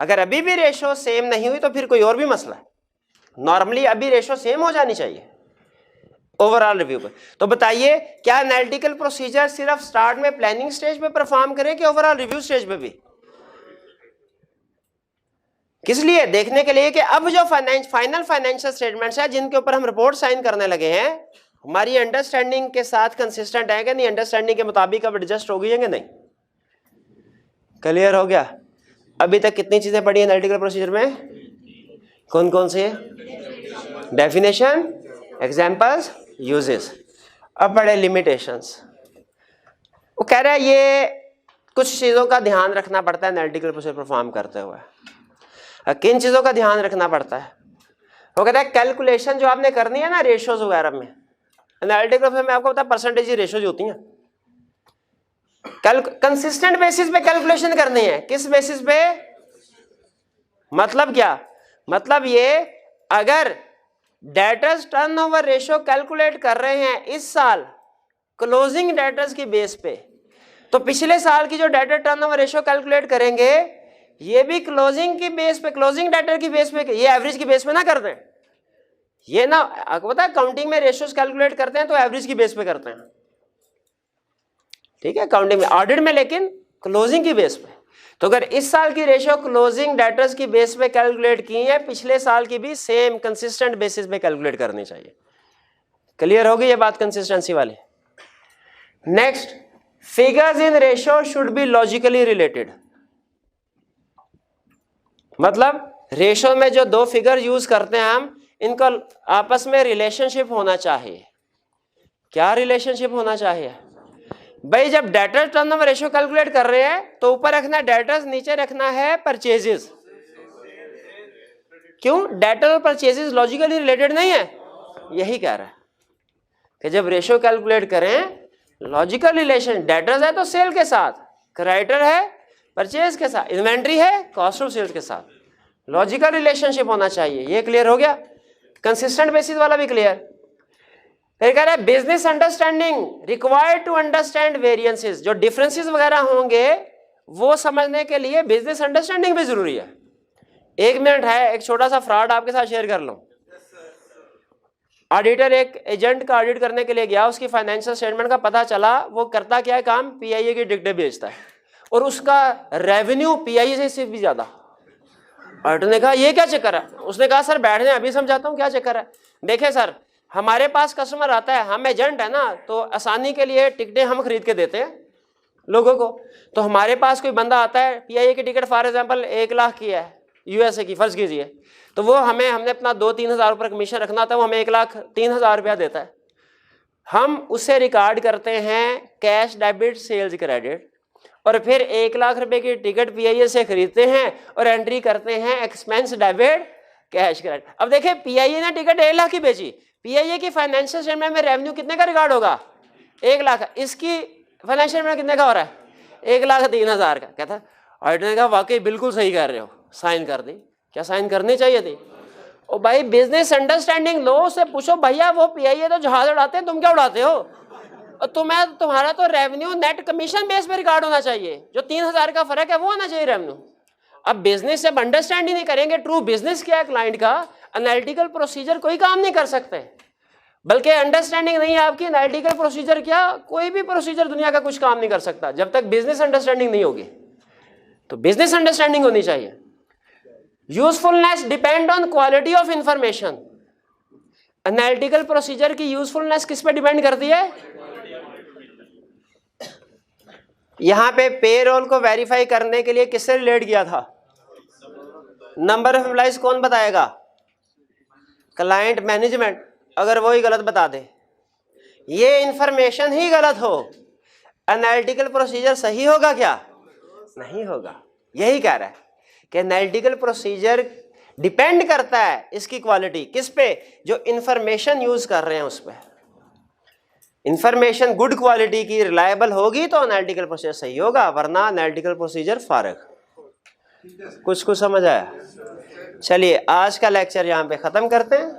अगर अभी भी रेशियो सेम नहीं हुई तो फिर कोई और भी मसला है। नॉर्मली अभी रेशियो सेम हो जानी चाहिए ओवरऑल रिव्यू पे। तो बताइए क्या एनालिटिकल प्रोसीजर सिर्फ स्टार्ट में प्लानिंग स्टेज पे परफॉर्म करें कि ओवरऑल रिव्यू स्टेज पे भी? किस लिए, देखने के लिए कि अब जो फाइनल फाइनेंशियल स्टेटमेंट्स है जिनके ऊपर हम रिपोर्ट साइन करने लगे हैं, हमारी अंडरस्टैंडिंग के साथ कंसिस्टेंट है कि नहीं, अंडरस्टैंडिंग के मुताबिक अब एडजस्ट हो गई है कि नहीं। क्लियर हो गया? अभी तक कितनी चीजें पढ़ी एनालिटिकल प्रोसीजर में, कौन कौन से? Definition, examples, uses. अब पढ़े लिमिटेशंस। वो कह रहा है ये कुछ चीजों का ध्यान रखना पड़ता है एनालिटिकल प्रोसीजर परफॉर्म करते हुए। किन चीजों का ध्यान रखना पड़ता है? वो कहता है कैलकुलेशन जो आपने करनी है ना रेशियोज वगैरह में, एनालिटिकल प्रोसीजर में आपको पता है परसेंटेज रेशियोज होती हैं। कंसिस्टेंट बेसिस पे कैलकुलेशन करनी है। किस बेसिस पे? मतलब क्या? मतलब ये अगर डेटर्स टर्नओवर रेशियो कैलकुलेट कर रहे हैं इस साल क्लोजिंग डेटर्स की बेस पे, तो पिछले साल की जो डेटर टर्नओवर रेशियो कैलकुलेट करेंगे ये भी क्लोजिंग की बेस पे, क्लोजिंग डेटर की बेस पे, ये एवरेज की बेस पे ना कर दें। ये ना आपको पता है काउंटिंग में रेशियोज कैलकुलेट करते हैं तो एवरेज की बेस पे करते हैं, ठीक है, काउंटिंग में, ऑडिट में लेकिन क्लोजिंग की बेस पे। तो अगर इस साल की रेशियो क्लोजिंग डेटर्स की बेस पे कैलकुलेट की है, पिछले साल की भी सेम कंसिस्टेंट बेसिस पे कैलकुलेट करनी चाहिए। क्लियर होगी ये बात कंसिस्टेंसी वाली? Next, figures in ratio should be logically related. मतलब रेशियो में जो दो फिगर यूज करते हैं हम, इनको आपस में रिलेशनशिप होना चाहिए। क्या रिलेशनशिप होना चाहिए भाई? जब डेटर टर्नओवर रेशियो कैलकुलेट कर रहे हैं तो ऊपर रखना है डेटर्स, नीचे रखना है परचेजेस। क्यों? डेटर और परचेजेस लॉजिकली रिलेटेड नहीं है, यही कह रहा है कि जब रेशियो कैलकुलेट करें लॉजिकल रिलेशन, डेटर्स है तो सेल के साथ, क्रेडिटर है परचेज के साथ, इन्वेंट्री है कॉस्ट ऑफ सेल्स के साथ, लॉजिकल रिलेशनशिप होना चाहिए। ये क्लियर हो गया? कंसिस्टेंट बेसिस वाला भी क्लियर। फिर कह रहा है business understanding required to understand variances. जो डिफरेंसेस वगैरह होंगे वो समझने के लिए बिजनेस अंडरस्टैंडिंग भी जरूरी है। एक मिनट है, एक छोटा सा फ्रॉड आपके साथ शेयर कर लूं। ऑडिटर एक एजेंट का ऑडिट करने के लिए गया, उसकी फाइनेंशियल स्टेटमेंट का पता चला वो करता क्या है काम, पीआईए की टिकटें बेचता है और उसका रेवेन्यू पीआईए से भी ज्यादा। ऑडिटर ने कहा ये क्या चक्कर है? उसने कहा सर बैठ जाए अभी समझाता हूँ क्या चक्कर है। देखे सर, हमारे पास कस्टमर आता है, हम एजेंट है ना, तो आसानी के लिए टिकटें हम खरीद के देते हैं लोगों को। तो हमारे पास कोई बंदा आता है, पीआईए की टिकट फॉर एग्जांपल 1 लाख की है यूएसए की, फर्ज कीजिए, तो वो हमने अपना 2-3 हज़ार रुपये कमीशन रखना था, वो हमें 1,03,000 रुपया देता है। हम उससे रिकॉर्ड करते हैं कैश डेबिट सेल्स क्रेडिट, और फिर 1 लाख रुपए की टिकट पीआईए से खरीदते हैं और एंट्री करते हैं एक्सपेंस डेबिट कैश क्रेडिट। अब देखिए पीआईए ने टिकट 1 लाख की बेची, पीआईए की फाइनेंशियल स्टेटमेंट में रेवेन्यू कितने का रिकॉर्ड होगा? 1 लाख। इसकी फाइनेंशियल स्टेटमेंट कितने का हो रहा है? 1,03,000 का। कहता ऑडिटर ने कहा वाकई बिल्कुल सही कर रहे हो, साइन कर दी। क्या साइन करनी चाहिए थी? ओ भाई बिजनेस अंडरस्टैंडिंग लो, उससे पूछो भैया वो पीआईए तो जहाज उड़ाते हैं, तुम क्या उड़ाते हो? और तुम्हारा तो रेवेन्यू नेट कमीशन बेस पे रिकॉर्ड होना चाहिए, जो 3000 का फर्क है वो होना चाहिए रेवेन्यू। अब बिजनेस जब अंडरस्टैंड ही नहीं करेंगे ट्रू बिजनेस क्या है क्लाइंट का, एनालिटिकल प्रोसीजर कोई काम नहीं कर सकते। बल्कि अंडरस्टैंडिंग नहीं है आपकी, एनालिटिकल प्रोसीजर क्या, कोई भी प्रोसीजर दुनिया का कुछ काम नहीं कर सकता जब तक बिजनेस अंडरस्टैंडिंग नहीं होगी। तो बिजनेस अंडरस्टैंडिंग होनी चाहिए। Usefulness depend on quality of information. Analytical procedure की यूजफुलनेस किस पे डिपेंड करती है? यहां पे पेरोल को वेरीफाई करने के लिए किससे रिलेट किया था? नंबर ऑफ एम्प्लॉइज कौन बताएगा? Client management. अगर वही गलत बता दे, ये इंफॉर्मेशन ही गलत हो, एनालिटिकल प्रोसीजर सही होगा क्या? नहीं होगा। यही कह रहा है कि एनालिटिकल प्रोसीजर डिपेंड करता है इसकी क्वालिटी किस पे? जो इंफॉर्मेशन यूज कर रहे हैं उस पर। इंफॉर्मेशन गुड क्वालिटी की रिलायबल होगी तो एनालिटिकल प्रोसीजर सही होगा, वरना एनालिटिकल प्रोसीजर फारग। कुछ समझ आया? चलिए आज का लेक्चर यहाँ पे ख़त्म करते हैं।